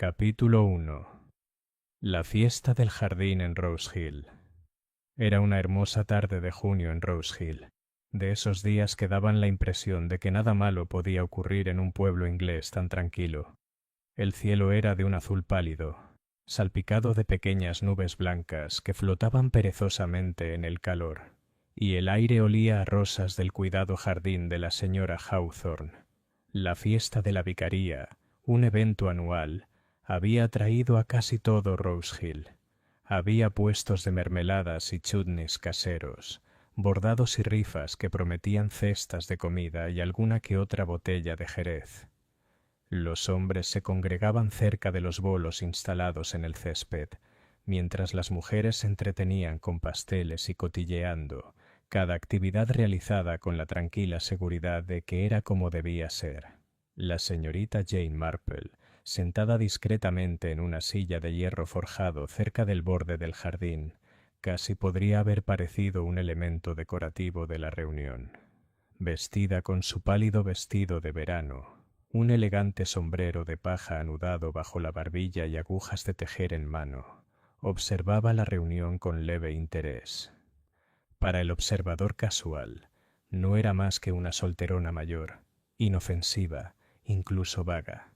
Capítulo 1. La fiesta del jardín en Rose Hill. Era una hermosa tarde de junio en Rose Hill, de esos días que daban la impresión de que nada malo podía ocurrir en un pueblo inglés tan tranquilo. El cielo era de un azul pálido, salpicado de pequeñas nubes blancas que flotaban perezosamente en el calor, y el aire olía a rosas del cuidado jardín de la señora Hawthorne. La fiesta de la vicaría, un evento anual, había atraído a casi todo Rose Hill. Había puestos de mermeladas y chutneys caseros, bordados y rifas que prometían cestas de comida y alguna que otra botella de jerez. Los hombres se congregaban cerca de los bolos instalados en el césped, mientras las mujeres se entretenían con pasteles y cotilleando, cada actividad realizada con la tranquila seguridad de que era como debía ser. La señorita Jane Marple, sentada discretamente en una silla de hierro forjado cerca del borde del jardín, casi podría haber parecido un elemento decorativo de la reunión. Vestida con su pálido vestido de verano, un elegante sombrero de paja anudado bajo la barbilla y agujas de tejer en mano, observaba la reunión con leve interés. Para el observador casual, no era más que una solterona mayor, inofensiva, incluso vaga.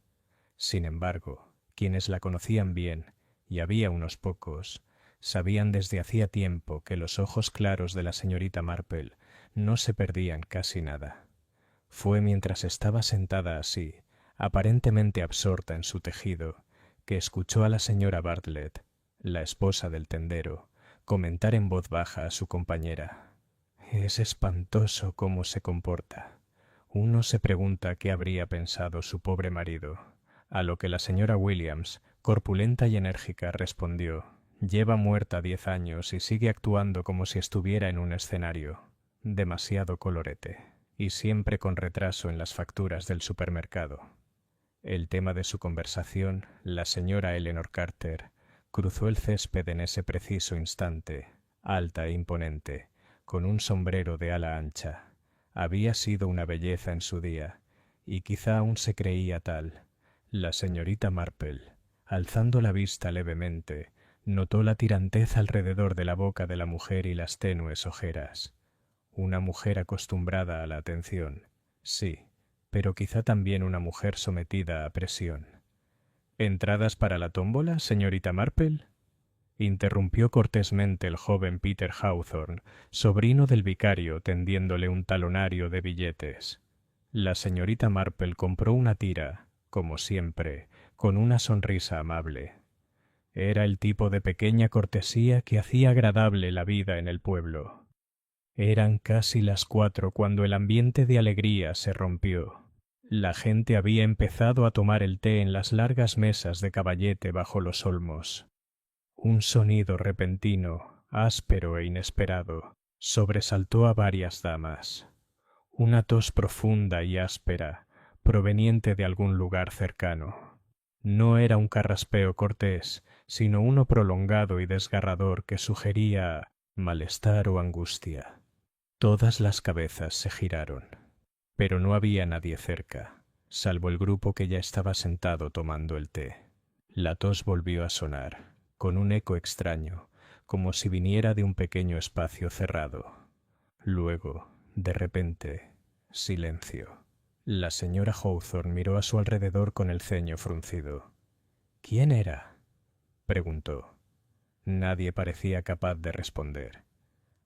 Sin embargo, quienes la conocían bien, y había unos pocos, sabían desde hacía tiempo que los ojos claros de la señorita Marple no se perdían casi nada. Fue mientras estaba sentada así, aparentemente absorta en su tejido, que escuchó a la señora Bartlett, la esposa del tendero, comentar en voz baja a su compañera: «Es espantoso cómo se comporta. Uno se pregunta qué habría pensado su pobre marido». A lo que la señora Williams, corpulenta y enérgica, respondió: «Lleva muerta 10 años y sigue actuando como si estuviera en un escenario. Demasiado colorete, y siempre con retraso en las facturas del supermercado». El tema de su conversación, la señora Eleanor Carter, cruzó el césped en ese preciso instante, alta e imponente, con un sombrero de ala ancha. Había sido una belleza en su día, y quizá aún se creía tal. La señorita Marple, alzando la vista levemente, notó la tirantez alrededor de la boca de la mujer y las tenues ojeras. Una mujer acostumbrada a la atención, sí, pero quizá también una mujer sometida a presión. «¿Entradas para la tómbola, señorita Marple?», interrumpió cortésmente el joven Peter Hawthorne, sobrino del vicario, tendiéndole un talonario de billetes. La señorita Marple compró una tira, como siempre, con una sonrisa amable. Era el tipo de pequeña cortesía que hacía agradable la vida en el pueblo. Eran casi las 4 cuando el ambiente de alegría se rompió. La gente había empezado a tomar el té en las largas mesas de caballete bajo los olmos. Un sonido repentino, áspero e inesperado, sobresaltó a varias damas. Una tos profunda y áspera, proveniente de algún lugar cercano. No era un carraspeo cortés, sino uno prolongado y desgarrador que sugería malestar o angustia. Todas las cabezas se giraron, pero no había nadie cerca, salvo el grupo que ya estaba sentado tomando el té. La tos volvió a sonar, con un eco extraño, como si viniera de un pequeño espacio cerrado. Luego, de repente, silencio. La señora Hawthorne miró a su alrededor con el ceño fruncido. «¿Quién era?», preguntó. Nadie parecía capaz de responder.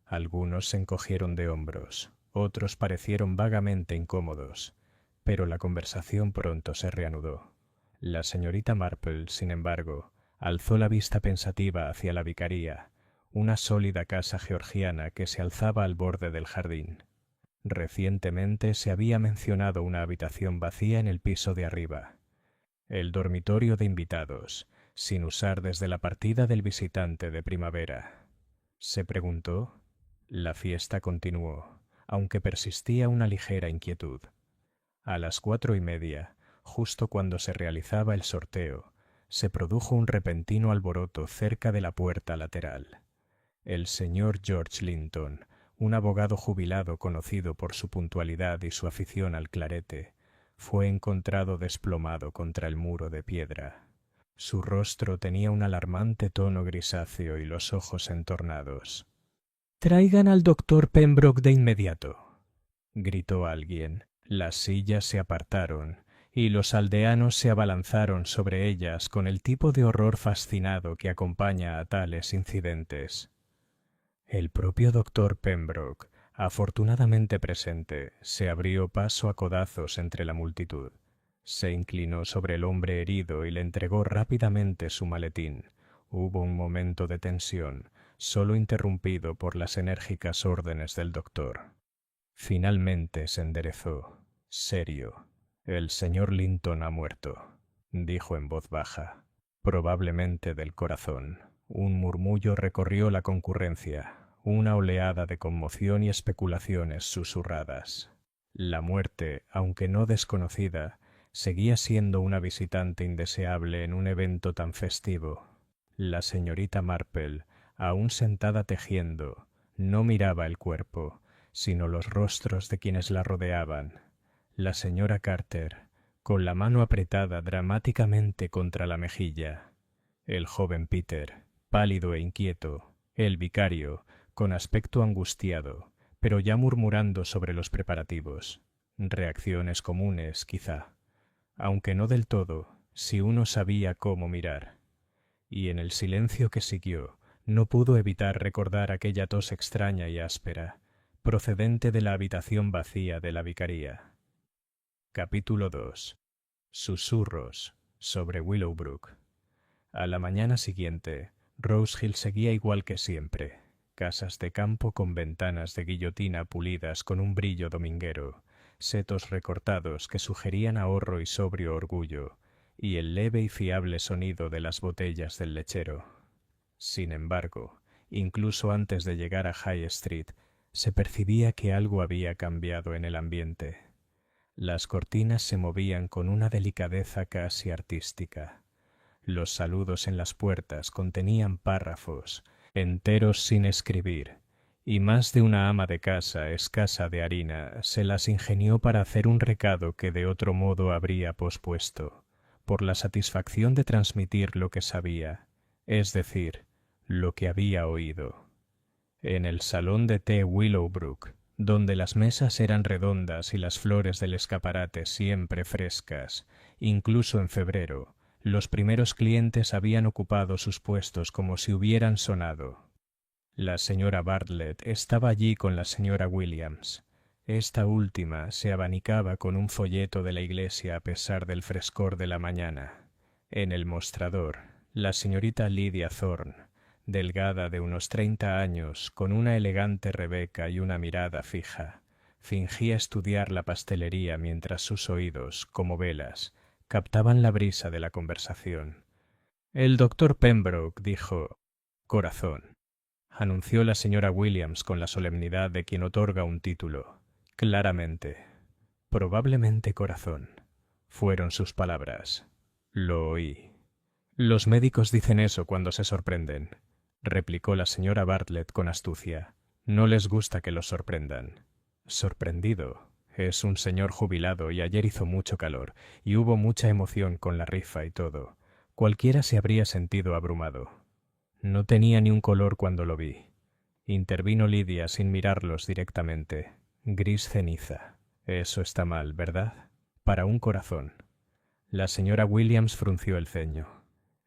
Algunos se encogieron de hombros, otros parecieron vagamente incómodos, pero la conversación pronto se reanudó. La señorita Marple, sin embargo, alzó la vista pensativa hacia la vicaría, una sólida casa georgiana que se alzaba al borde del jardín. Recientemente se había mencionado una habitación vacía en el piso de arriba, el dormitorio de invitados, sin usar desde la partida del visitante de primavera. Se preguntó. La fiesta continuó, aunque persistía una ligera inquietud. A las 4:30, justo cuando se realizaba el sorteo, se produjo un repentino alboroto cerca de la puerta lateral. El señor George Linton, un abogado jubilado conocido por su puntualidad y su afición al clarete, fue encontrado desplomado contra el muro de piedra. Su rostro tenía un alarmante tono grisáceo y los ojos entornados. «Traigan al doctor Pembroke de inmediato», gritó alguien. Las sillas se apartaron y los aldeanos se abalanzaron sobre ellas con el tipo de horror fascinado que acompaña a tales incidentes. El propio doctor Pembroke, afortunadamente presente, se abrió paso a codazos entre la multitud. Se inclinó sobre el hombre herido y le entregó rápidamente su maletín. Hubo un momento de tensión, solo interrumpido por las enérgicas órdenes del doctor. Finalmente se enderezó, serio. «El señor Linton ha muerto», dijo en voz baja, «probablemente del corazón». Un murmullo recorrió la concurrencia, una oleada de conmoción y especulaciones susurradas. La muerte, aunque no desconocida, seguía siendo una visitante indeseable en un evento tan festivo. La señorita Marple, aún sentada tejiendo, no miraba el cuerpo, sino los rostros de quienes la rodeaban. La señora Carter, con la mano apretada dramáticamente contra la mejilla. El joven Peter, pálido e inquieto. El vicario, con aspecto angustiado, pero ya murmurando sobre los preparativos. Reacciones comunes, quizá, aunque no del todo, si uno sabía cómo mirar. Y en el silencio que siguió, no pudo evitar recordar aquella tos extraña y áspera, procedente de la habitación vacía de la vicaría. Capítulo 2. Susurros sobre Willowbrook. A la mañana siguiente, Rose Hill seguía igual que siempre. Casas de campo con ventanas de guillotina pulidas con un brillo dominguero, setos recortados que sugerían ahorro y sobrio orgullo, y el leve y fiable sonido de las botellas del lechero. Sin embargo, incluso antes de llegar a High Street, se percibía que algo había cambiado en el ambiente. Las cortinas se movían con una delicadeza casi artística. Los saludos en las puertas contenían párrafos, enteros sin escribir, y más de una ama de casa escasa de harina se las ingenió para hacer un recado que de otro modo habría pospuesto, por la satisfacción de transmitir lo que sabía, es decir, lo que había oído. En el salón de té Willowbrook, donde las mesas eran redondas y las flores del escaparate siempre frescas, incluso en febrero, los primeros clientes habían ocupado sus puestos como si hubieran sonado. La señora Bartlett estaba allí con la señora Williams. Esta última se abanicaba con un folleto de la iglesia a pesar del frescor de la mañana. En el mostrador, la señorita Lydia Thorne, delgada de unos 30 años, con una elegante Rebeca y una mirada fija, fingía estudiar la pastelería mientras sus oídos, como velas, captaban la brisa de la conversación. «El doctor Pembroke dijo, corazón», anunció la señora Williams con la solemnidad de quien otorga un título. Claramente. «Probablemente corazón», fueron sus palabras. Lo oí. «Los médicos dicen eso cuando se sorprenden», replicó la señora Bartlett con astucia. «No les gusta que los sorprendan». «Sorprendido. Es un señor jubilado y ayer hizo mucho calor y hubo mucha emoción con la rifa y todo. Cualquiera se habría sentido abrumado». «No tenía ni un color cuando lo vi», intervino Lydia sin mirarlos directamente. «Gris ceniza. Eso está mal, ¿verdad? Para un corazón». La señora Williams frunció el ceño.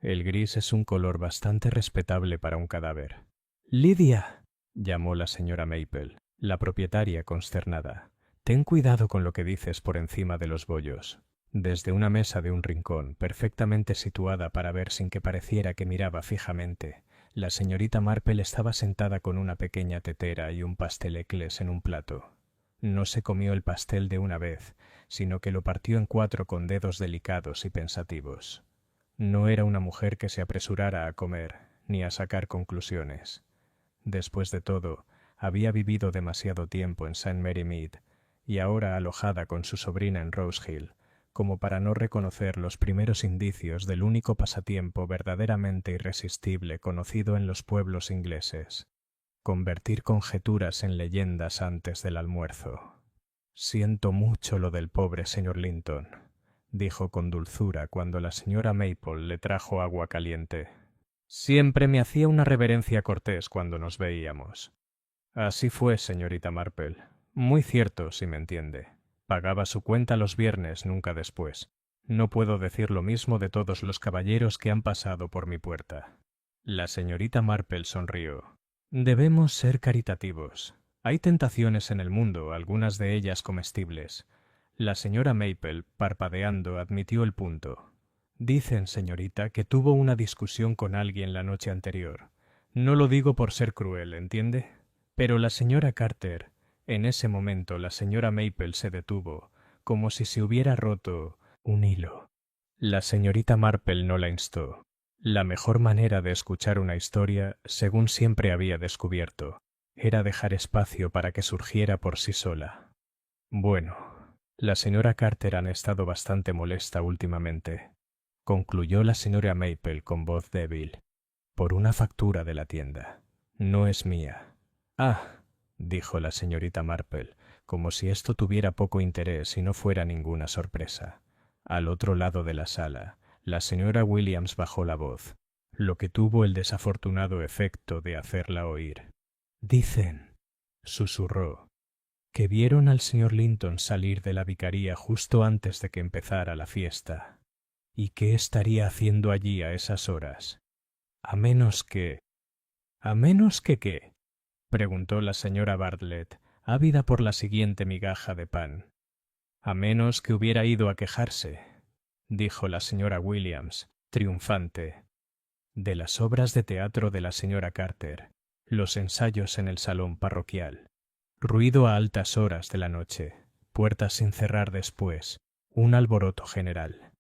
«El gris es un color bastante respetable para un cadáver». «Lydia», llamó la señora Maple, la propietaria consternada. «Ten cuidado con lo que dices por encima de los bollos». Desde una mesa de un rincón, perfectamente situada para ver sin que pareciera que miraba fijamente, la señorita Marple estaba sentada con una pequeña tetera y un pastel ecles en un plato. No se comió el pastel de una vez, sino que lo partió en 4 con dedos delicados y pensativos. No era una mujer que se apresurara a comer, ni a sacar conclusiones. Después de todo, había vivido demasiado tiempo en St. Mary Mead, y ahora alojada con su sobrina en Rose Hill, como para no reconocer los primeros indicios del único pasatiempo verdaderamente irresistible conocido en los pueblos ingleses: convertir conjeturas en leyendas antes del almuerzo. «Siento mucho lo del pobre señor Linton», dijo con dulzura cuando la señora Maple le trajo agua caliente. Siempre me hacía una reverencia cortés cuando nos veíamos. Así fue, señorita Marple. Muy cierto, si me entiende. Pagaba su cuenta los viernes, nunca después. No puedo decir lo mismo de todos los caballeros que han pasado por mi puerta. La señorita Marple sonrió. Debemos ser caritativos. Hay tentaciones en el mundo, algunas de ellas comestibles. La señora Maple, parpadeando, admitió el punto. Dicen, señorita, que tuvo una discusión con alguien la noche anterior. No lo digo por ser cruel, ¿entiende? Pero la señora Carter, en ese momento la señora Maple se detuvo, como si se hubiera roto un hilo. La señorita Marple no la instó. La mejor manera de escuchar una historia, según siempre había descubierto, era dejar espacio para que surgiera por sí sola. Bueno, la señora Carter ha estado bastante molesta últimamente, concluyó la señora Maple con voz débil, por una factura de la tienda. No es mía. Ah, dijo la señorita Marple, como si esto tuviera poco interés y no fuera ninguna sorpresa. Al otro lado de la sala, la señora Williams bajó la voz, lo que tuvo el desafortunado efecto de hacerla oír. Dicen, susurró, que vieron al señor Linton salir de la vicaría justo antes de que empezara la fiesta. ¿Y qué estaría haciendo allí a esas horas? A menos que... ¿A menos que qué? Preguntó la señora Bartlett, ávida por la siguiente migaja de pan. A menos que hubiera ido a quejarse, dijo la señora Williams, triunfante, de las obras de teatro de la señora Carter, los ensayos en el salón parroquial, ruido a altas horas de la noche, puertas sin cerrar después, un alboroto general.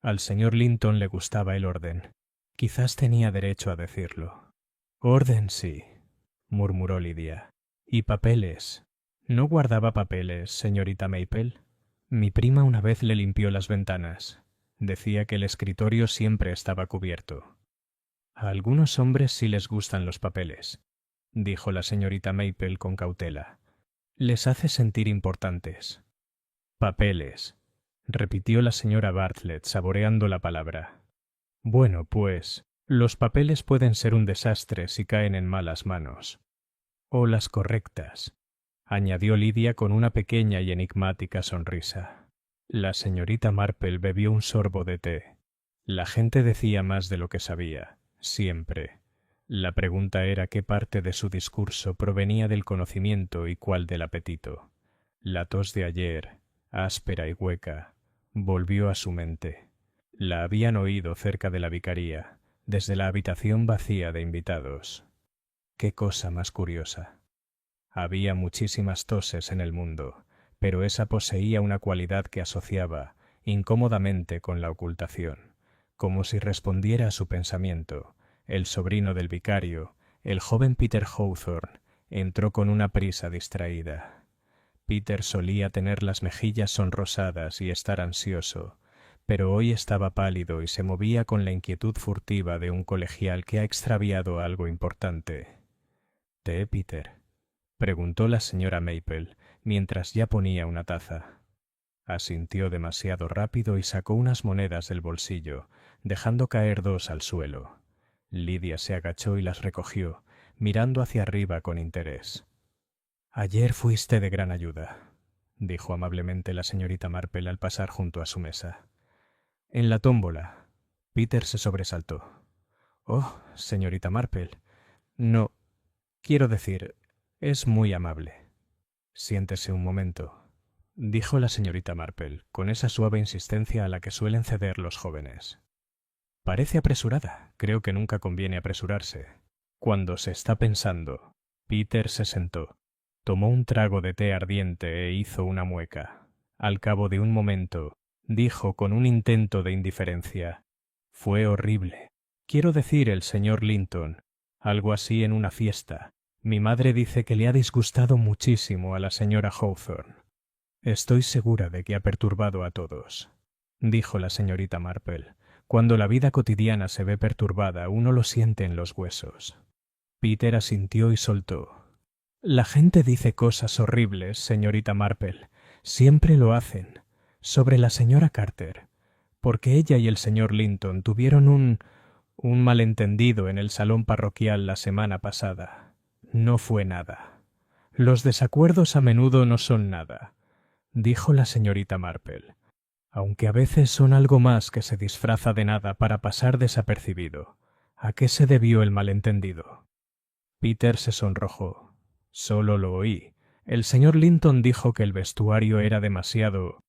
Al señor Linton le gustaba el orden. Quizás tenía derecho a decirlo. Orden sí, murmuró Lidia. ¿Y papeles? ¿No guardaba papeles, señorita Maple? Mi prima una vez le limpió las ventanas. Decía que el escritorio siempre estaba cubierto. A algunos hombres sí les gustan los papeles, dijo la señorita Maple con cautela. Les hace sentir importantes. Papeles, repitió la señora Bartlett saboreando la palabra. Bueno, pues, los papeles pueden ser un desastre si caen en malas manos. O las correctas, añadió Lidia con una pequeña y enigmática sonrisa. La señorita Marple bebió un sorbo de té. La gente decía más de lo que sabía, siempre. La pregunta era qué parte de su discurso provenía del conocimiento y cuál del apetito. La tos de ayer, áspera y hueca, volvió a su mente. La habían oído cerca de la vicaría, desde la habitación vacía de invitados. Qué cosa más curiosa. Había muchísimas toses en el mundo, pero esa poseía una cualidad que asociaba incómodamente con la ocultación, como si respondiera a su pensamiento. El sobrino del vicario, el joven Peter Hawthorne, entró con una prisa distraída. Peter solía tener las mejillas sonrosadas y estar ansioso, pero hoy estaba pálido y se movía con la inquietud furtiva de un colegial que ha extraviado algo importante. —¿Té, Peter? —preguntó la señora Maple, mientras ya ponía una taza. Asintió demasiado rápido y sacó unas monedas del bolsillo, dejando caer 2 al suelo. Lidia se agachó y las recogió, mirando hacia arriba con interés. —Ayer fuiste de gran ayuda —dijo amablemente la señorita Marple al pasar junto a su mesa. —En la tómbola. Peter se sobresaltó. —Oh, señorita Marple. No, quiero decir, es muy amable. Siéntese un momento —dijo la señorita Marple, con esa suave insistencia a la que suelen ceder los jóvenes. Parece apresurada. Creo que nunca conviene apresurarse. Cuando se está pensando. Peter se sentó, tomó un trago de té ardiente e hizo una mueca. Al cabo de un momento, dijo con un intento de indiferencia: «Fue horrible. Quiero decir, el señor Linton. Algo así en una fiesta. Mi madre dice que le ha disgustado muchísimo a la señora Hawthorne. Estoy segura de que ha perturbado a todos», dijo la señorita Marple. «Cuando la vida cotidiana se ve perturbada, uno lo siente en los huesos». Peter asintió y soltó: «La gente dice cosas horribles, señorita Marple. Siempre lo hacen. sobre la señora Carter, porque ella y el señor Linton tuvieron un malentendido en el salón parroquial la semana pasada. No fue nada. Los desacuerdos a menudo no son nada, dijo la señorita Marple, aunque a veces son algo más que se disfraza de nada para pasar desapercibido. ¿A qué se debió el malentendido? Peter se sonrojó. Solo lo oí. El señor Linton dijo que el vestuario era demasiado...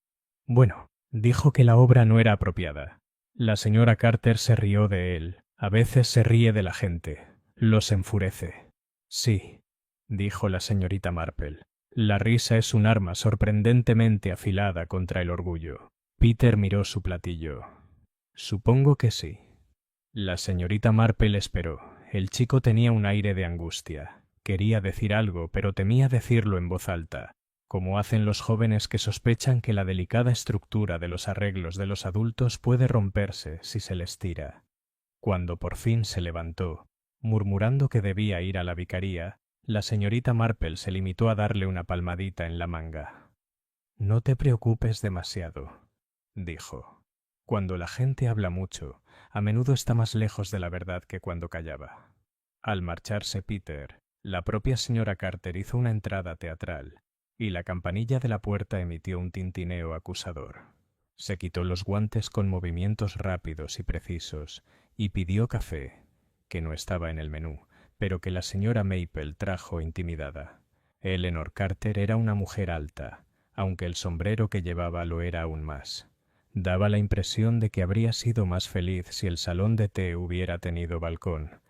Bueno, dijo que la obra no era apropiada. La señora Carter se rió de él. A veces se ríe de la gente. Los enfurece. Sí, dijo la señorita Marple. La risa es un arma sorprendentemente afilada contra el orgullo. Peter miró su platillo. Supongo que sí. La señorita Marple esperó. El chico tenía un aire de angustia. Quería decir algo, pero temía decirlo en voz alta, como hacen los jóvenes que sospechan que la delicada estructura de los arreglos de los adultos puede romperse si se les tira. Cuando por fin se levantó, murmurando que debía ir a la vicaría, la señorita Marple se limitó a darle una palmadita en la manga. «No te preocupes demasiado», dijo. Cuando la gente habla mucho, a menudo está más lejos de la verdad que cuando callaba. Al marcharse Peter, la propia señora Carter hizo una entrada teatral, y la campanilla de la puerta emitió un tintineo acusador. Se quitó los guantes con movimientos rápidos y precisos, y pidió café, que no estaba en el menú, pero que la señora Maple trajo intimidada. Eleanor Carter era una mujer alta, aunque el sombrero que llevaba lo era aún más. Daba la impresión de que habría sido más feliz si el salón de té hubiera tenido balcón.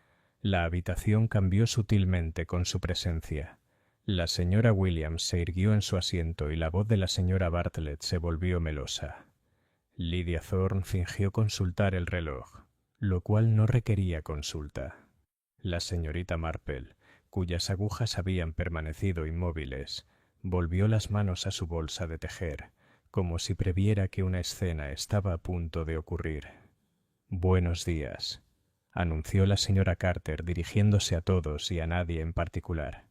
La habitación cambió sutilmente con su presencia. La señora Williams se irguió en su asiento y la voz de la señora Bartlett se volvió melosa. Lydia Thorne fingió consultar el reloj, lo cual no requería consulta. La señorita Marple, cuyas agujas habían permanecido inmóviles, volvió las manos a su bolsa de tejer, como si previera que una escena estaba a punto de ocurrir. «Buenos días», anunció la señora Carter dirigiéndose a todos y a nadie en particular.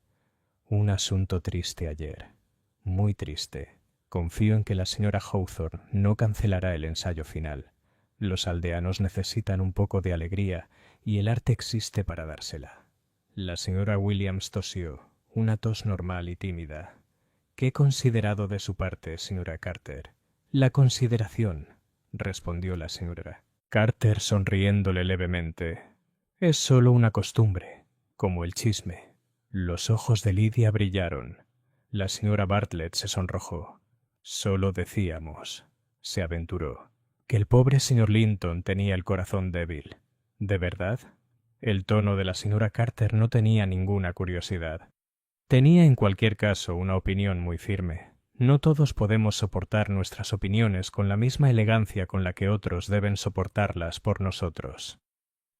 «Un asunto triste ayer. Muy triste. Confío en que la señora Hawthorne no cancelará el ensayo final. Los aldeanos necesitan un poco de alegría y el arte existe para dársela». La señora Williams tosió, una tos normal y tímida. «Qué considerado de su parte, señora Carter». «La consideración», respondió la señora Carter sonriéndole levemente. «Es solo una costumbre, como el chisme». Los ojos de Lydia brillaron. La señora Bartlett se sonrojó. «Solo decíamos», se aventuró, «que el pobre señor Linton tenía el corazón débil». «¿De verdad?» El tono de la señora Carter no tenía ninguna curiosidad. Tenía en cualquier caso una opinión muy firme. No todos podemos soportar nuestras opiniones con la misma elegancia con la que otros deben soportarlas por nosotros.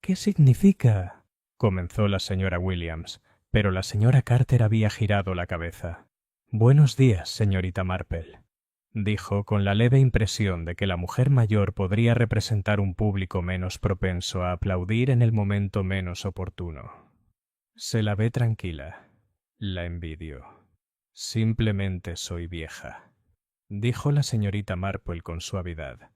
«¿Qué significa?», comenzó la señora Williams, pero la señora Carter había girado la cabeza. «Buenos días, señorita Marple», dijo con la leve impresión de que la mujer mayor podría representar un público menos propenso a aplaudir en el momento menos oportuno. «Se la ve tranquila. La envidio. Simplemente soy vieja», dijo la señorita Marple con suavidad.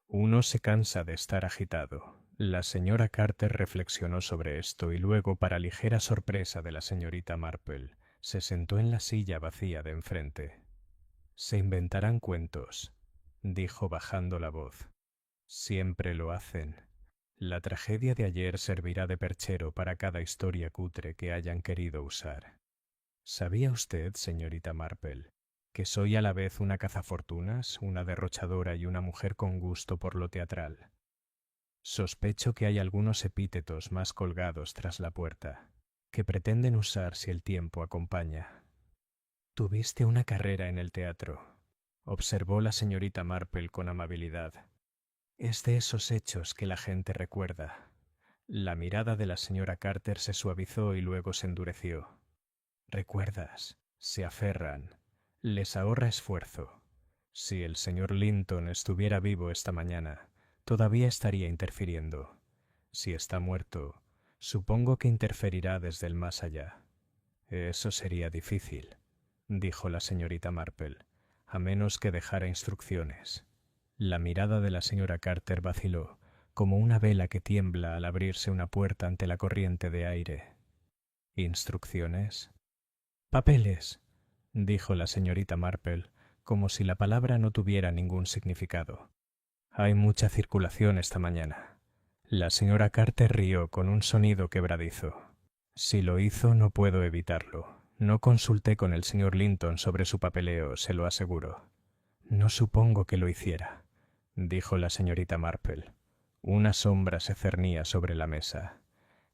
«Uno se cansa de estar agitado». La señora Carter reflexionó sobre esto y luego, para ligera sorpresa de la señorita Marple, se sentó en la silla vacía de enfrente. «Se inventarán cuentos», dijo bajando la voz. «Siempre lo hacen. La tragedia de ayer servirá de perchero para cada historia cutre que hayan querido usar. ¿Sabía usted, señorita Marple, que soy a la vez una cazafortunas, una derrochadora y una mujer con gusto por lo teatral? Sospecho que hay algunos epítetos más colgados tras la puerta, que pretenden usar si el tiempo acompaña». «Tuviste una carrera en el teatro», observó la señorita Marple con amabilidad. «Es de esos hechos que la gente recuerda». La mirada de la señora Carter se suavizó y luego se endureció. «Recuerdas, se aferran, les ahorra esfuerzo. Si el señor Linton estuviera vivo esta mañana, todavía estaría interfiriendo. Si está muerto, supongo que interferirá desde el más allá». «Eso sería difícil», dijo la señorita Marple, «a menos que dejara instrucciones». La mirada de la señora Carter vaciló, como una vela que tiembla al abrirse una puerta ante la corriente de aire. ¿Instrucciones? Papeles, dijo la señorita Marple, como si la palabra no tuviera ningún significado. Hay mucha circulación esta mañana. La señora Carter rió con un sonido quebradizo. Si lo hizo, no puedo evitarlo. No consulté con el señor Linton sobre su papeleo, se lo aseguro. No supongo que lo hiciera, dijo la señorita Marple. Una sombra se cernía sobre la mesa.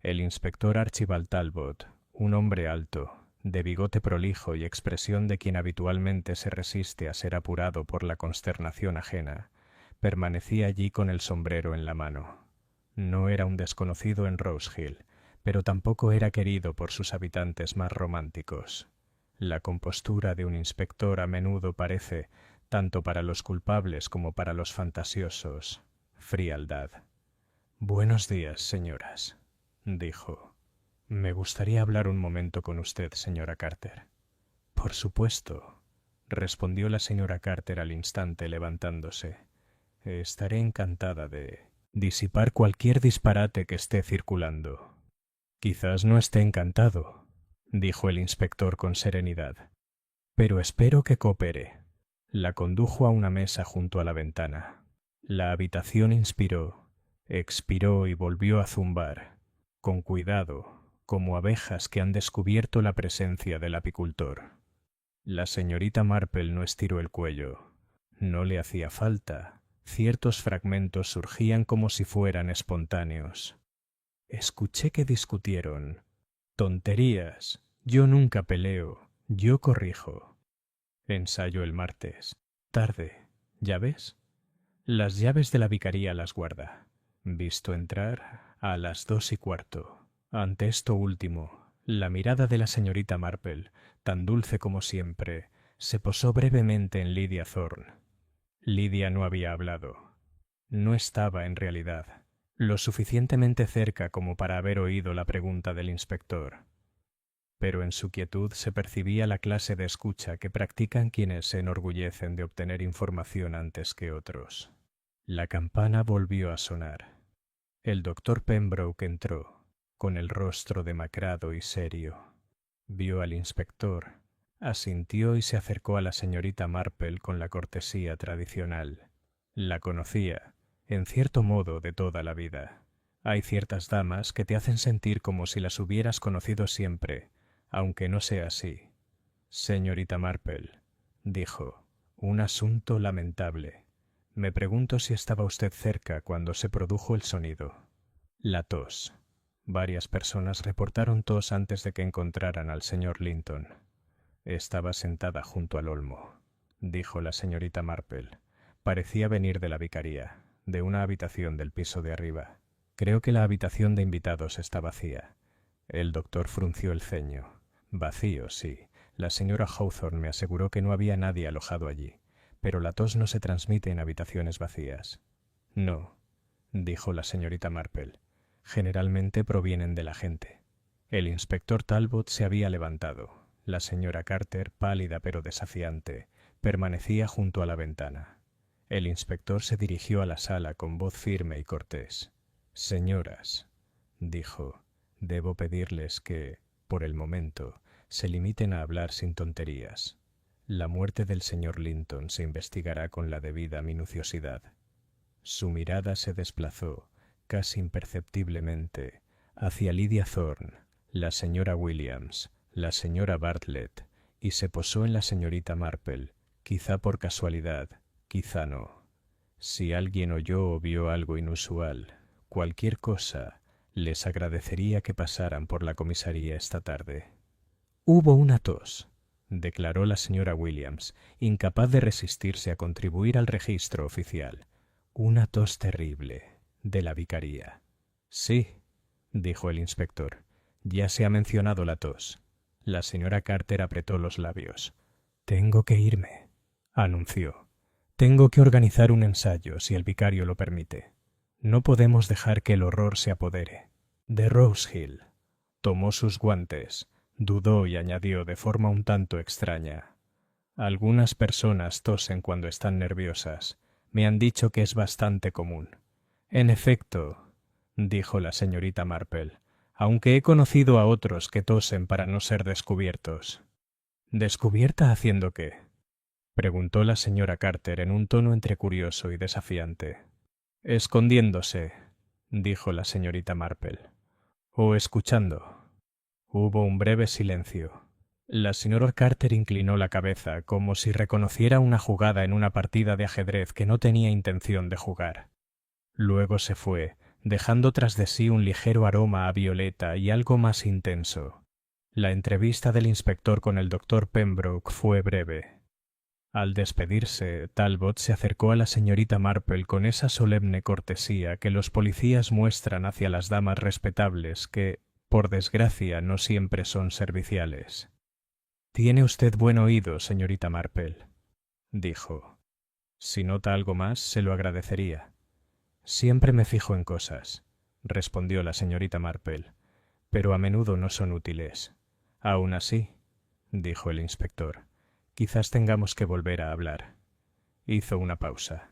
El inspector Archibald Talbot, un hombre alto, de bigote prolijo y expresión de quien habitualmente se resiste a ser apurado por la consternación ajena, permanecía allí con el sombrero en la mano. No era un desconocido en Rose Hill, pero tampoco era querido por sus habitantes más románticos. La compostura de un inspector a menudo parece, tanto para los culpables como para los fantasiosos, frialdad. «Buenos días, señoras», dijo. «Me gustaría hablar un momento con usted, señora Carter». «Por supuesto», respondió la señora Carter al instante, levantándose. «Estaré encantada de disipar cualquier disparate que esté circulando». «Quizás no esté encantado», dijo el inspector con serenidad, «pero espero que coopere». La condujo a una mesa junto a la ventana. La habitación inspiró, expiró y volvió a zumbar, con cuidado, como abejas que han descubierto la presencia del apicultor. La señorita Marple no estiró el cuello. No le hacía falta. Ciertos fragmentos surgían como si fueran espontáneos. Escuché que discutieron. Tonterías. Yo nunca peleo. Yo corrijo. Ensayo el martes. Tarde. ¿Llaves? Las llaves de la vicaría las guarda. Visto entrar a las 2:15. Ante esto último, la mirada de la señorita Marple, tan dulce como siempre, se posó brevemente en Lydia Thorne. Lydia no había hablado. No estaba, en realidad, lo suficientemente cerca como para haber oído la pregunta del inspector. Pero en su quietud se percibía la clase de escucha que practican quienes se enorgullecen de obtener información antes que otros. La campana volvió a sonar. El doctor Pembroke entró, con el rostro demacrado y serio. Vio al inspector, asintió y se acercó a la señorita Marple con la cortesía tradicional. La conocía, en cierto modo, de toda la vida. Hay ciertas damas que te hacen sentir como si las hubieras conocido siempre, aunque no sea así. «Señorita Marple», dijo, «un asunto lamentable. Me pregunto si estaba usted cerca cuando se produjo el sonido». La tos. Varias personas reportaron tos antes de que encontraran al señor Linton. «Estaba sentada junto al olmo», dijo la señorita Marple. «Parecía venir de la vicaría, de una habitación del piso de arriba. Creo que la habitación de invitados está vacía». El doctor frunció el ceño. «Vacío, sí. La señora Hawthorne me aseguró que no había nadie alojado allí, pero la tos no se transmite en habitaciones vacías». «No», dijo la señorita Marple. «Generalmente provienen de la gente». El inspector Talbot se había levantado. La señora Carter, pálida pero desafiante, permanecía junto a la ventana. El inspector se dirigió a la sala con voz firme y cortés. «Señoras», dijo, «debo pedirles que, por el momento, se limiten a hablar sin tonterías. La muerte del señor Linton se investigará con la debida minuciosidad». Su mirada se desplazó, casi imperceptiblemente, hacia Lydia Thorne, la señora Williams, la señora Bartlett, y se posó en la señorita Marple, quizá por casualidad, quizá no. Si alguien oyó o vio algo inusual, cualquier cosa, les agradecería que pasaran por la comisaría esta tarde. «Hubo una tos», declaró la señora Williams, incapaz de resistirse a contribuir al registro oficial. «Una tos terrible, de la vicaría». «Sí», dijo el inspector, «ya se ha mencionado la tos». La señora Carter apretó los labios. «Tengo que irme», anunció. «Tengo que organizar un ensayo, si el vicario lo permite. No podemos dejar que el horror se apodere de Rose Hill». Tomó sus guantes, dudó y añadió de forma un tanto extraña: «Algunas personas tosen cuando están nerviosas, Me han dicho que es bastante común. En efecto, dijo la señorita Marple, aunque he conocido a otros que tosen para no ser descubiertos. ¿Descubierta haciendo qué? Preguntó la señora Carter en un tono entre curioso y desafiante. Escondiéndose, dijo la señorita Marple. O escuchando. Hubo un breve silencio. La señora Carter inclinó la cabeza como si reconociera una jugada en una partida de ajedrez que no tenía intención de jugar. Luego se fue, dejando tras de sí un ligero aroma a violeta y algo más intenso. La entrevista del inspector con el doctor Pembroke fue breve. Al despedirse, Talbot se acercó a la señorita Marple con esa solemne cortesía que los policías muestran hacia las damas respetables que, por desgracia, no siempre son serviciales. «Tiene usted buen oído, señorita Marple», dijo. «Si nota algo más, se lo agradecería». «Siempre me fijo en cosas», respondió la señorita Marple, «pero a menudo no son útiles». «Aún así», dijo el inspector, «quizás tengamos que volver a hablar». Hizo una pausa.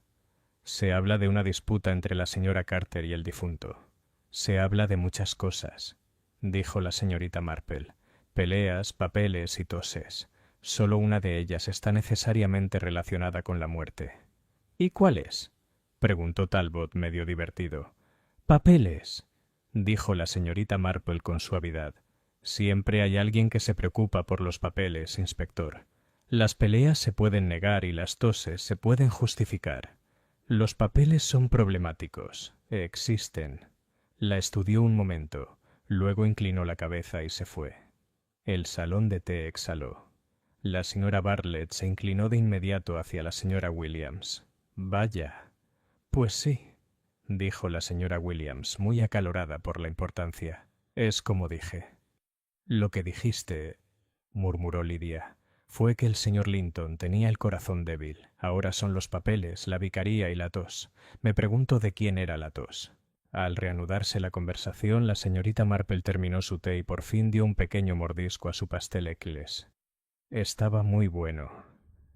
«Se habla de una disputa entre la señora Carter y el difunto». «Se habla de muchas cosas», dijo la señorita Marple. «Peleas, papeles y toses. Solo una de ellas está necesariamente relacionada con la muerte». «¿Y cuál es?», preguntó Talbot medio divertido. «Papeles», dijo la señorita Marple con suavidad. «Siempre hay alguien que se preocupa por los papeles, inspector. Las peleas se pueden negar y las toses se pueden justificar. Los papeles son problemáticos. Existen». La estudió un momento, luego inclinó la cabeza y se fue. El salón de té exhaló. La señora Bartlett se inclinó de inmediato hacia la señora Williams. «Vaya». «Pues sí», dijo la señora Williams, muy acalorada por la importancia. «Es como dije». «Lo que dijiste», murmuró Lidia, «fue que el señor Linton tenía el corazón débil. Ahora son los papeles, la vicaría y la tos. Me pregunto de quién era la tos». Al reanudarse la conversación, la señorita Marple terminó su té y por fin dio un pequeño mordisco a su pastel Eccles. Estaba muy bueno.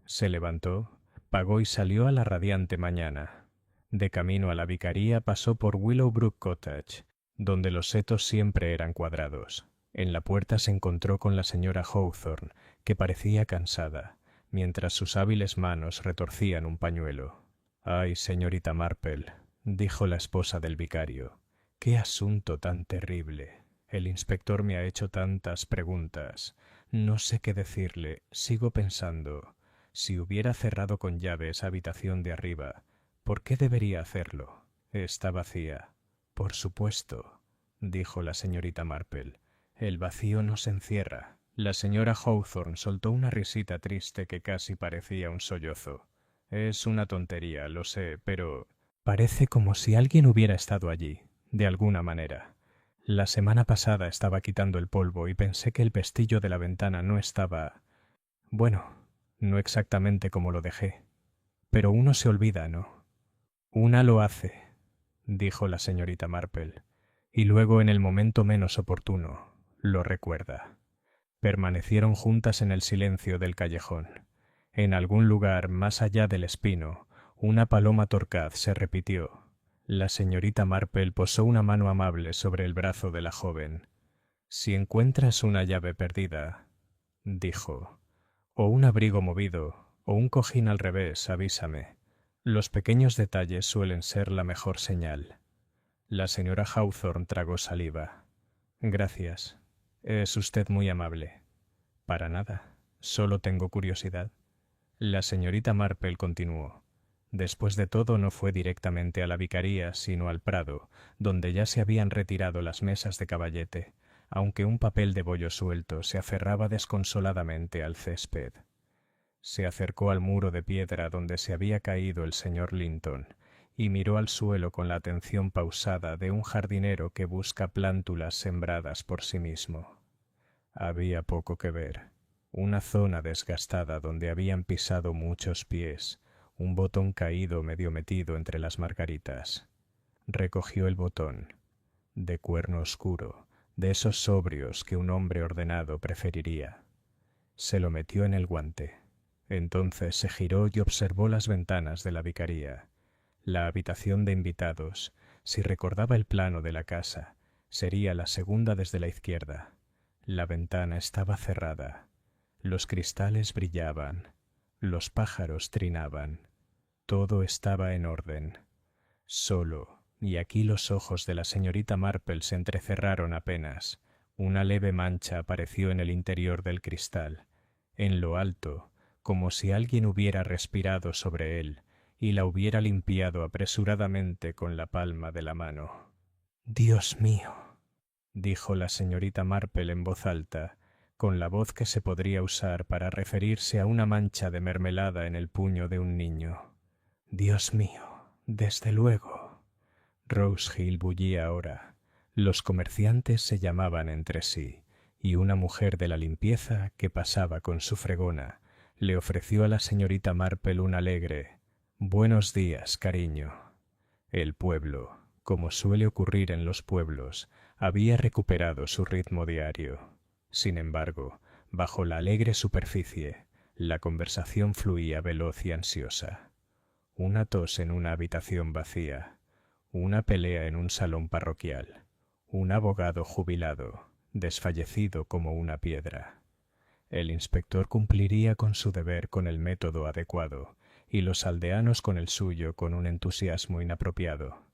Se levantó, pagó y salió a la radiante mañana. De camino a la vicaría pasó por Willowbrook Cottage, donde los setos siempre eran cuadrados. En la puerta se encontró con la señora Hawthorne, que parecía cansada, mientras sus hábiles manos retorcían un pañuelo. «Ay, señorita Marple», dijo la esposa del vicario, «qué asunto tan terrible. El inspector me ha hecho tantas preguntas. No sé qué decirle. Sigo pensando. Si hubiera cerrado con llave esa habitación de arriba, ¿por qué debería hacerlo? Está vacía». «Por supuesto», dijo la señorita Marple. «El vacío no se encierra». La señora Hawthorne soltó una risita triste que casi parecía un sollozo. «Es una tontería, lo sé, pero parece como si alguien hubiera estado allí, de alguna manera. La semana pasada estaba quitando el polvo y pensé que el pestillo de la ventana no estaba... bueno, no exactamente como lo dejé. Pero uno se olvida, ¿no?» «Una lo hace», dijo la señorita Marple, «y luego en el momento menos oportuno lo recuerda». Permanecieron juntas en el silencio del callejón. En algún lugar más allá del espino, una paloma torcaz se repitió. La señorita Marple posó una mano amable sobre el brazo de la joven. «Si encuentras una llave perdida», dijo, «o un abrigo movido, o un cojín al revés, avísame. Los pequeños detalles suelen ser la mejor señal». La señora Hawthorne tragó saliva. «Gracias. Es usted muy amable». «Para nada. Solo tengo curiosidad». La señorita Marple continuó. Después de todo no fue directamente a la vicaría, sino al prado, donde ya se habían retirado las mesas de caballete, aunque un papel de bollo suelto se aferraba desconsoladamente al césped. Se acercó al muro de piedra donde se había caído el señor Linton, y miró al suelo con la atención pausada de un jardinero que busca plántulas sembradas por sí mismo. Había poco que ver. Una zona desgastada donde habían pisado muchos pies, un botón caído medio metido entre las margaritas. Recogió el botón, de cuerno oscuro, de esos sobrios que un hombre ordenado preferiría. Se lo metió en el guante. Entonces se giró y observó las ventanas de la vicaría. La habitación de invitados, si recordaba el plano de la casa, sería la segunda desde la izquierda. La ventana estaba cerrada. Los cristales brillaban. Los pájaros trinaban. Todo estaba en orden. Solo, y aquí los ojos de la señorita Marple se entrecerraron apenas, una leve mancha apareció en el interior del cristal, en lo alto, como si alguien hubiera respirado sobre él y la hubiera limpiado apresuradamente con la palma de la mano. «Dios mío», dijo la señorita Marple en voz alta, con la voz que se podría usar para referirse a una mancha de mermelada en el puño de un niño. «Dios mío, desde luego». Rose Hill bullía ahora. Los comerciantes se llamaban entre sí, y una mujer de la limpieza, que pasaba con su fregona, le ofreció a la señorita Marple un alegre «Buenos días, cariño». El pueblo, como suele ocurrir en los pueblos, había recuperado su ritmo diario. Sin embargo, bajo la alegre superficie, la conversación fluía veloz y ansiosa. Una tos en una habitación vacía, una pelea en un salón parroquial, un abogado jubilado, desfallecido como una piedra. El inspector cumpliría con su deber con el método adecuado, y los aldeanos con el suyo con un entusiasmo inapropiado.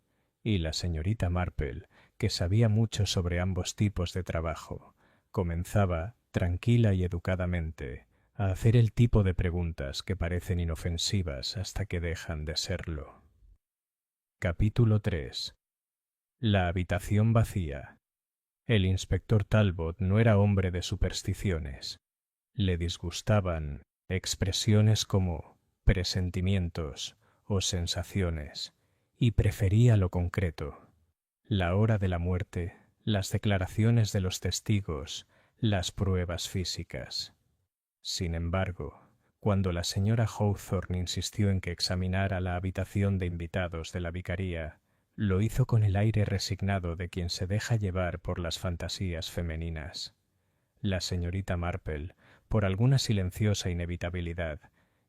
Y la señorita Marple, que sabía mucho sobre ambos tipos de trabajo, comenzaba, tranquila y educadamente, a hacer el tipo de preguntas que parecen inofensivas hasta que dejan de serlo. Capítulo 3. La habitación vacía. El inspector Talbot no era hombre de supersticiones. Le disgustaban expresiones como presentimientos o sensaciones, y prefería lo concreto. La hora de la muerte, las declaraciones de los testigos, las pruebas físicas. Sin embargo, cuando la señora Hawthorne insistió en que examinara la habitación de invitados de la vicaría, lo hizo con el aire resignado de quien se deja llevar por las fantasías femeninas. La señorita Marple, por alguna silenciosa inevitabilidad,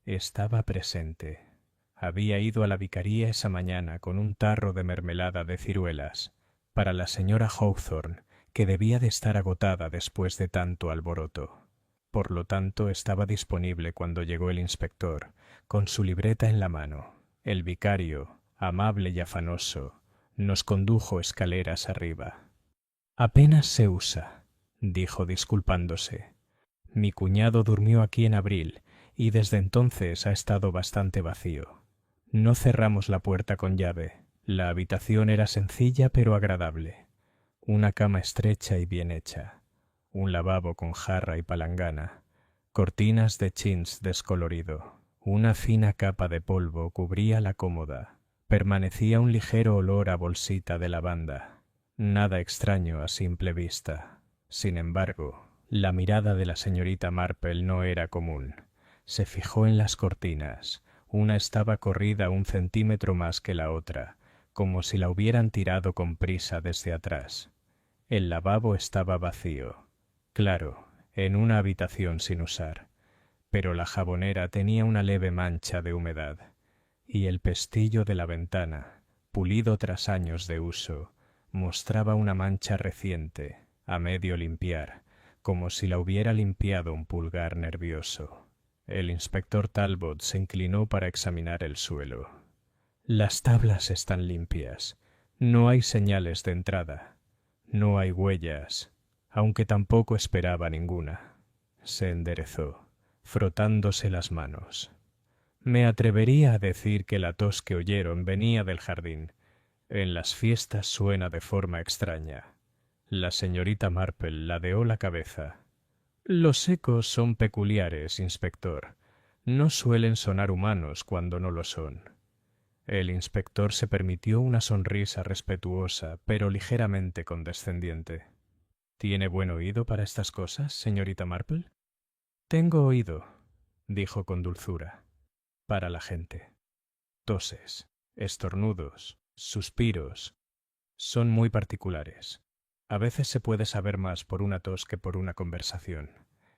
estaba presente. Había ido a la vicaría esa mañana con un tarro de mermelada de ciruelas para la señora Hawthorne, que debía de estar agotada después de tanto alboroto. Por lo tanto, estaba disponible cuando llegó el inspector, con su libreta en la mano. El vicario, amable y afanoso, nos condujo escaleras arriba. «Apenas se usa», dijo disculpándose. «Mi cuñado durmió aquí en abril y desde entonces ha estado bastante vacío. No cerramos la puerta con llave. La habitación era sencilla pero agradable. Una cama estrecha y bien hecha, un lavabo con jarra y palangana, cortinas de chintz descolorido, una fina capa de polvo cubría la cómoda. Permanecía un ligero olor a bolsita de lavanda. Nada extraño a simple vista. Sin embargo, la mirada de la señorita Marple no era común. Se fijó en las cortinas. Una estaba corrida 1 centímetro más que la otra, como si la hubieran tirado con prisa desde atrás. El lavabo estaba vacío. Claro, en una habitación sin usar. Pero la jabonera tenía una leve mancha de humedad. Y el pestillo de la ventana, pulido tras años de uso, mostraba una mancha reciente, a medio limpiar, como si la hubiera limpiado un pulgar nervioso. El inspector Talbot se inclinó para examinar el suelo. «Las tablas están limpias. No hay señales de entrada. No hay huellas, aunque tampoco esperaba ninguna». Se enderezó, frotándose las manos. «Me atrevería a decir que la tos que oyeron venía del jardín. En las fiestas suena de forma extraña». La señorita Marple ladeó la cabeza. «Los ecos son peculiares, inspector. No suelen sonar humanos cuando no lo son». El inspector se permitió una sonrisa respetuosa, pero ligeramente condescendiente. «¿Tiene buen oído para estas cosas, señorita Marple?» «Tengo oído», dijo con dulzura, «para la gente. Toses, estornudos, suspiros, son muy particulares. A veces se puede saber más por una tos que por una conversación».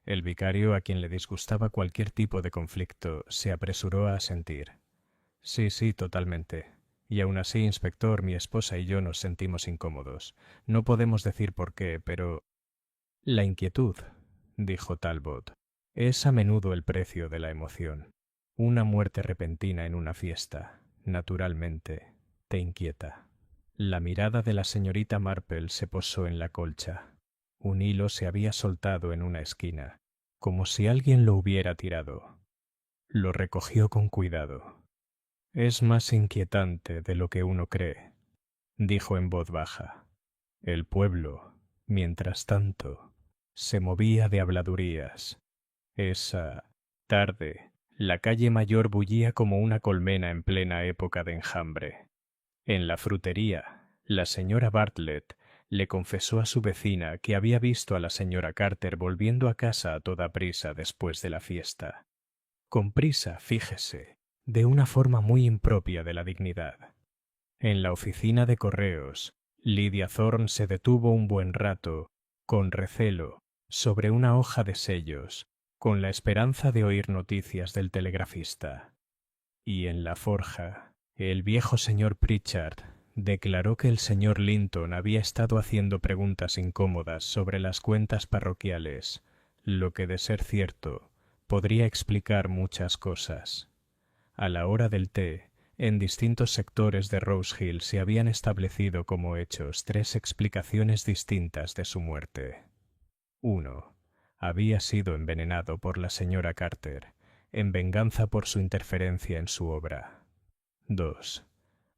El vicario, a quien le disgustaba cualquier tipo de conflicto, se apresuró a asentir. «Sí, totalmente. Y aún así, inspector, mi esposa y yo nos sentimos incómodos. No podemos decir por qué, pero... La inquietud, dijo Talbot, es a menudo el precio de la emoción. Una muerte repentina en una fiesta, naturalmente, te inquieta. La mirada de la señorita Marple se posó en la colcha. Un hilo se había soltado en una esquina, como si alguien lo hubiera tirado. Lo recogió con cuidado. Es más inquietante de lo que uno cree, dijo en voz baja. El pueblo, mientras tanto, se movía de habladurías. Esa tarde, la calle mayor bullía como una colmena en plena época de enjambre. En la frutería, la señora Bartlett le confesó a su vecina que había visto a la señora Carter volviendo a casa a toda prisa después de la fiesta. Con prisa, fíjese, de una forma muy impropia de la dignidad. En la oficina de correos, Lydia Thorne se detuvo un buen rato, con recelo, sobre una hoja de sellos, con la esperanza de oír noticias del telegrafista. Y en la forja, el viejo señor Pritchard declaró que el señor Linton había estado haciendo preguntas incómodas sobre las cuentas parroquiales, lo que, de ser cierto, podría explicar muchas cosas. A la hora del té, en distintos sectores de Rose Hill se habían establecido como hechos 3 explicaciones distintas de su muerte. 1. Había sido envenenado por la señora Carter, en venganza por su interferencia en su obra. 2.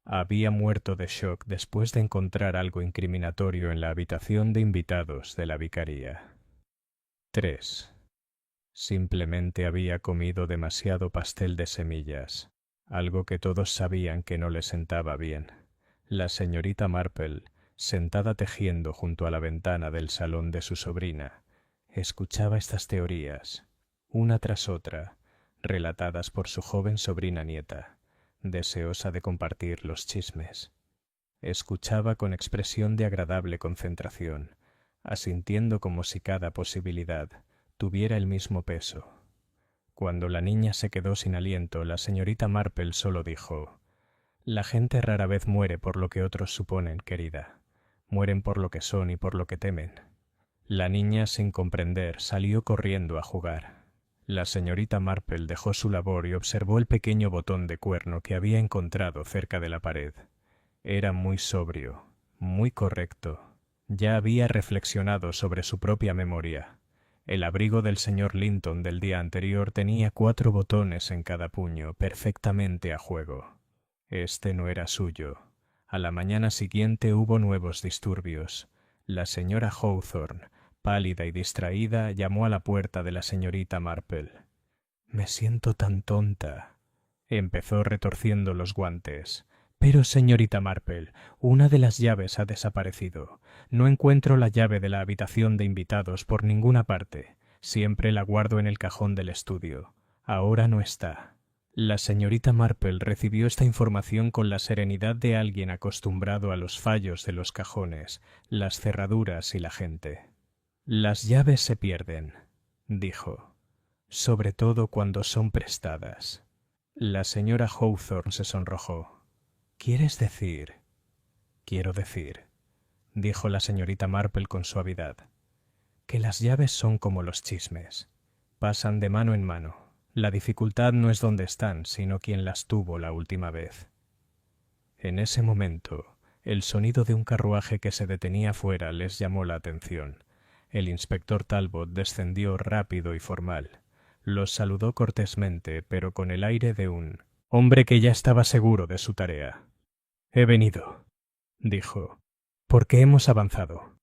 Había muerto de shock después de encontrar algo incriminatorio en la habitación de invitados de la vicaría. 3. Simplemente había comido demasiado pastel de semillas, algo que todos sabían que no le sentaba bien. La señorita Marple, sentada tejiendo junto a la ventana del salón de su sobrina, escuchaba estas teorías, una tras otra, relatadas por su joven sobrina nieta, deseosa de compartir los chismes. Escuchaba con expresión de agradable concentración, asintiendo como si cada posibilidad tuviera el mismo peso. Cuando la niña se quedó sin aliento, la señorita Marple solo dijo: «La gente rara vez muere por lo que otros suponen, querida. Mueren por lo que son y por lo que temen». La niña, sin comprender, salió corriendo a jugar. La señorita Marple dejó su labor y observó el pequeño botón de cuerno que había encontrado cerca de la pared. Era muy sobrio, muy correcto. Ya había reflexionado sobre su propia memoria. El abrigo del señor Linton del día anterior tenía 4 botones en cada puño, perfectamente a juego. Este no era suyo. A la mañana siguiente hubo nuevos disturbios. La señora Hawthorne, pálida y distraída, llamó a la puerta de la señorita Marple. «Me siento tan tonta», empezó retorciendo los guantes. «Pero, señorita Marple, una de las llaves ha desaparecido. No encuentro la llave de la habitación de invitados por ninguna parte. Siempre la guardo en el cajón del estudio. Ahora no está». La señorita Marple recibió esta información con la serenidad de alguien acostumbrado a los fallos de los cajones, las cerraduras y la gente. «Las llaves se pierden», dijo, «sobre todo cuando son prestadas». La señora Hawthorne se sonrojó. «¿Quieres decir?» «Quiero decir», dijo la señorita Marple con suavidad, «que las llaves son como los chismes. Pasan de mano en mano. La dificultad no es dónde están, sino quién las tuvo la última vez». En ese momento, el sonido de un carruaje que se detenía fuera les llamó la atención. El inspector Talbot descendió rápido y formal. Los saludó cortésmente, pero con el aire de un hombre que ya estaba seguro de su tarea. «He venido», dijo, «porque hemos avanzado.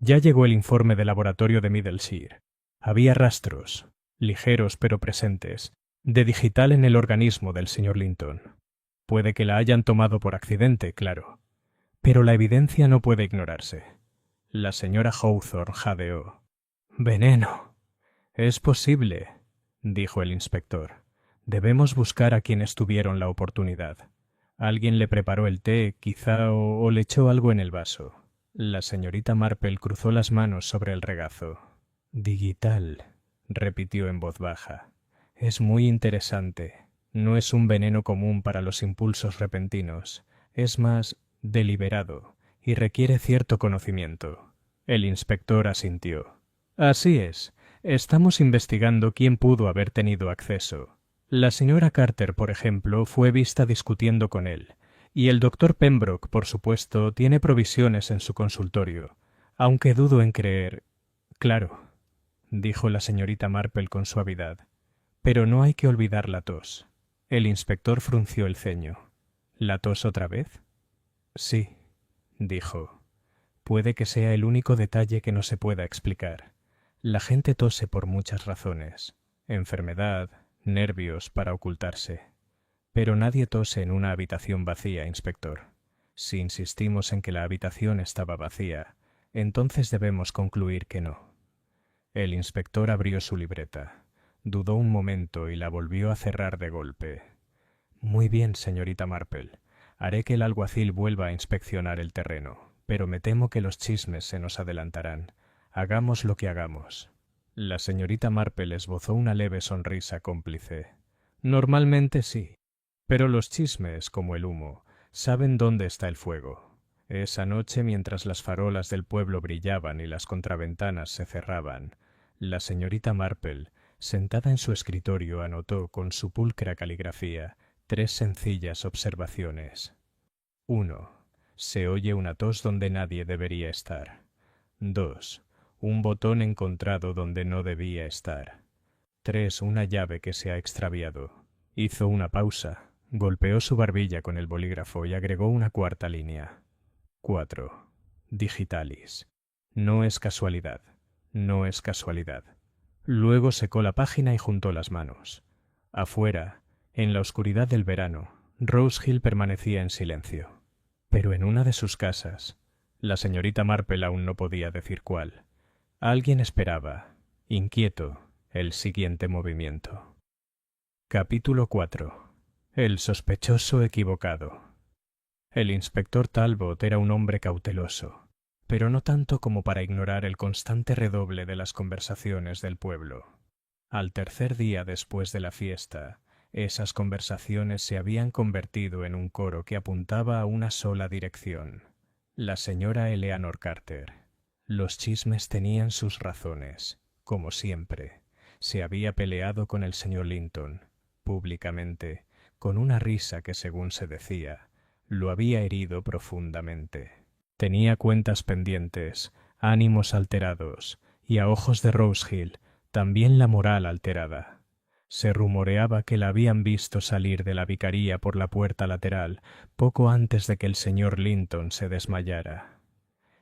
Ya llegó el informe del laboratorio de Middleshire. Había rastros, ligeros pero presentes, de digital en el organismo del señor Linton. Puede que la hayan tomado por accidente, claro, pero la evidencia no puede ignorarse». La señora Hawthorne jadeó. «Veneno». «Es posible», dijo el inspector. «Debemos buscar a quienes tuvieron la oportunidad. Alguien le preparó el té, quizá, o le echó algo en el vaso». La señorita Marple cruzó las manos sobre el regazo. «Digital», repitió en voz baja. «Es muy interesante. No es un veneno común para los impulsos repentinos. Es más deliberado y requiere cierto conocimiento. El inspector asintió. Así es. Estamos investigando quién pudo haber tenido acceso. La señora Carter, por ejemplo, fue vista discutiendo con él, y el doctor Pembroke, por supuesto, tiene provisiones en su consultorio, aunque dudo en creer. Claro, dijo la señorita Marple con suavidad, pero no hay que olvidar la tos. El inspector frunció el ceño. ¿La tos otra vez? Sí, dijo. Puede que sea el único detalle que no se pueda explicar. La gente tose por muchas razones. Enfermedad, nervios, para ocultarse. Pero nadie tose en una habitación vacía, inspector. Si insistimos en que la habitación estaba vacía, entonces debemos concluir que no. El inspector abrió su libreta. Dudó un momento y la volvió a cerrar de golpe. Muy bien, señorita Marple. Haré que el alguacil vuelva a inspeccionar el terreno, pero me temo que los chismes se nos adelantarán. Hagamos lo que hagamos. La señorita Marple esbozó una leve sonrisa cómplice. Normalmente sí, pero los chismes, como el humo, saben dónde está el fuego. Esa noche, mientras las farolas del pueblo brillaban y las contraventanas se cerraban, la señorita Marple, sentada en su escritorio, anotó con su pulcra caligrafía 3 sencillas observaciones. 1. Se oye una tos donde nadie debería estar. 2. Un botón encontrado donde no debía estar. 3. Una llave que se ha extraviado. Hizo una pausa, golpeó su barbilla con el bolígrafo y agregó una cuarta línea. 4. Digitalis. No es casualidad. No es casualidad. Luego secó la página y juntó las manos. Afuera, en la oscuridad del verano, Rose Hill permanecía en silencio. Pero en una de sus casas, la señorita Marple aún no podía decir cuál, alguien esperaba, inquieto, el siguiente movimiento. Capítulo 4. El sospechoso equivocado. El inspector Talbot era un hombre cauteloso, pero no tanto como para ignorar el constante redoble de las conversaciones del pueblo. Al tercer día después de la fiesta, esas conversaciones se habían convertido en un coro que apuntaba a una sola dirección: la señora Eleanor Carter. Los chismes tenían sus razones, como siempre. Se había peleado con el señor Linton, públicamente, con una risa que, según se decía, lo había herido profundamente. Tenía cuentas pendientes, ánimos alterados, y a ojos de Rose Hill, también la moral alterada. Se rumoreaba que la habían visto salir de la vicaría por la puerta lateral poco antes de que el señor Linton se desmayara.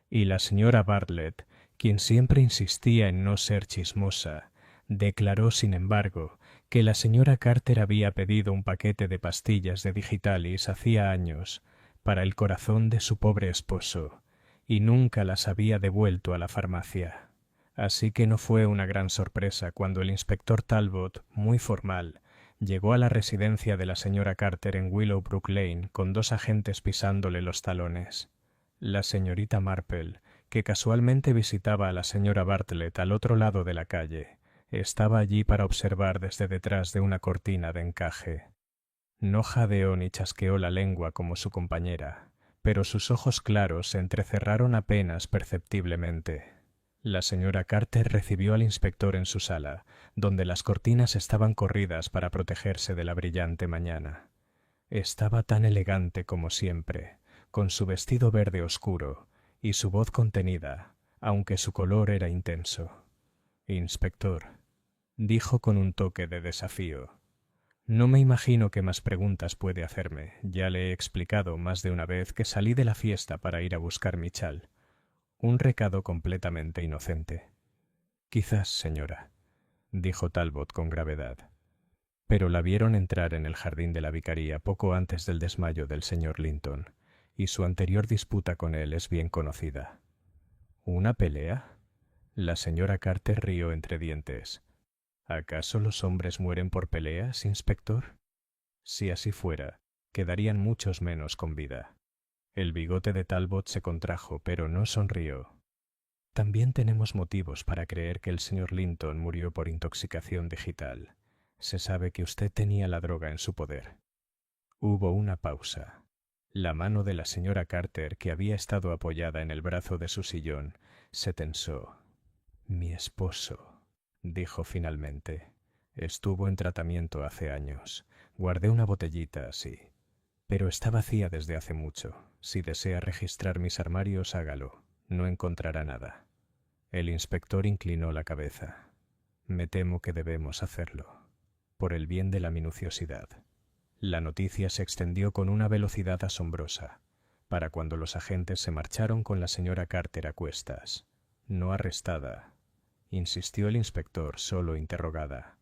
Y la señora Bartlett, quien siempre insistía en no ser chismosa, declaró, sin embargo, que la señora Carter había pedido un paquete de pastillas de digitalis hacía años para el corazón de su pobre esposo, y nunca las había devuelto a la farmacia. Así que no fue una gran sorpresa cuando el inspector Talbot, muy formal, llegó a la residencia de la señora Carter en Willowbrook Lane con 2 agentes pisándole los talones. La señorita Marple, que casualmente visitaba a la señora Bartlett al otro lado de la calle, estaba allí para observar desde detrás de una cortina de encaje. No jadeó ni chasqueó la lengua como su compañera, pero sus ojos claros se entrecerraron apenas perceptiblemente. La señora Carter recibió al inspector en su sala, donde las cortinas estaban corridas para protegerse de la brillante mañana. Estaba tan elegante como siempre, con su vestido verde oscuro y su voz contenida, aunque su color era intenso. «Inspector», dijo con un toque de desafío, «no me imagino qué más preguntas puede hacerme. Ya le he explicado más de una vez que salí de la fiesta para ir a buscar mi chal. Un recado completamente inocente». «Quizás, señora», dijo Talbot con gravedad. Pero la vieron entrar en el jardín de la vicaría poco antes del desmayo del señor Linton, y su anterior disputa con él es bien conocida. ¿Una pelea? La señora Carter rió entre dientes. ¿Acaso los hombres mueren por peleas, inspector? Si así fuera, quedarían muchos menos con vida. El bigote de Talbot se contrajo, pero no sonrió. También tenemos motivos para creer que el señor Linton murió por intoxicación digital. Se sabe que usted tenía la droga en su poder. Hubo una pausa. La mano de la señora Carter, que había estado apoyada en el brazo de su sillón, se tensó. «Mi esposo», dijo finalmente. «Estuvo en tratamiento hace años. Guardé una botellita así. Pero está vacía desde hace mucho. Si desea registrar mis armarios, hágalo. No encontrará nada». El inspector inclinó la cabeza. «Me temo que debemos hacerlo, por el bien de la minuciosidad». La noticia se extendió con una velocidad asombrosa, para cuando los agentes se marcharon con la señora Carter a cuestas. «No arrestada», insistió el inspector, solo interrogada.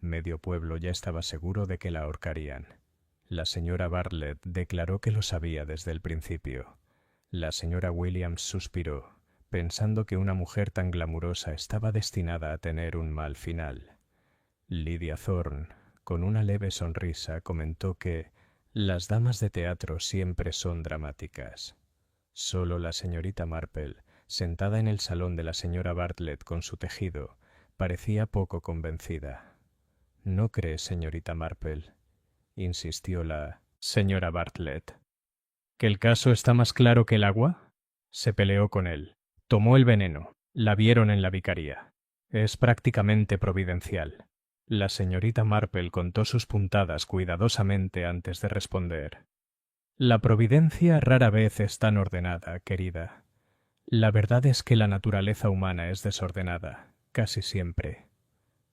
Medio pueblo ya estaba seguro de que la ahorcarían. La señora Bartlett declaró que lo sabía desde el principio. La señora Williams suspiró, pensando que una mujer tan glamurosa estaba destinada a tener un mal final. Lydia Thorne, con una leve sonrisa, comentó que las damas de teatro siempre son dramáticas. Solo la señorita Marple, sentada en el salón de la señora Bartlett con su tejido, parecía poco convencida. «¿No cree, señorita Marple?», insistió la señora Bartlett, «que el caso está más claro que el agua?» Se peleó con él. Tomó el veneno. La vieron en la vicaría. Es prácticamente providencial. La señorita Marple contó sus puntadas cuidadosamente antes de responder. «La providencia rara vez es tan ordenada, querida. La verdad es que la naturaleza humana es desordenada, casi siempre.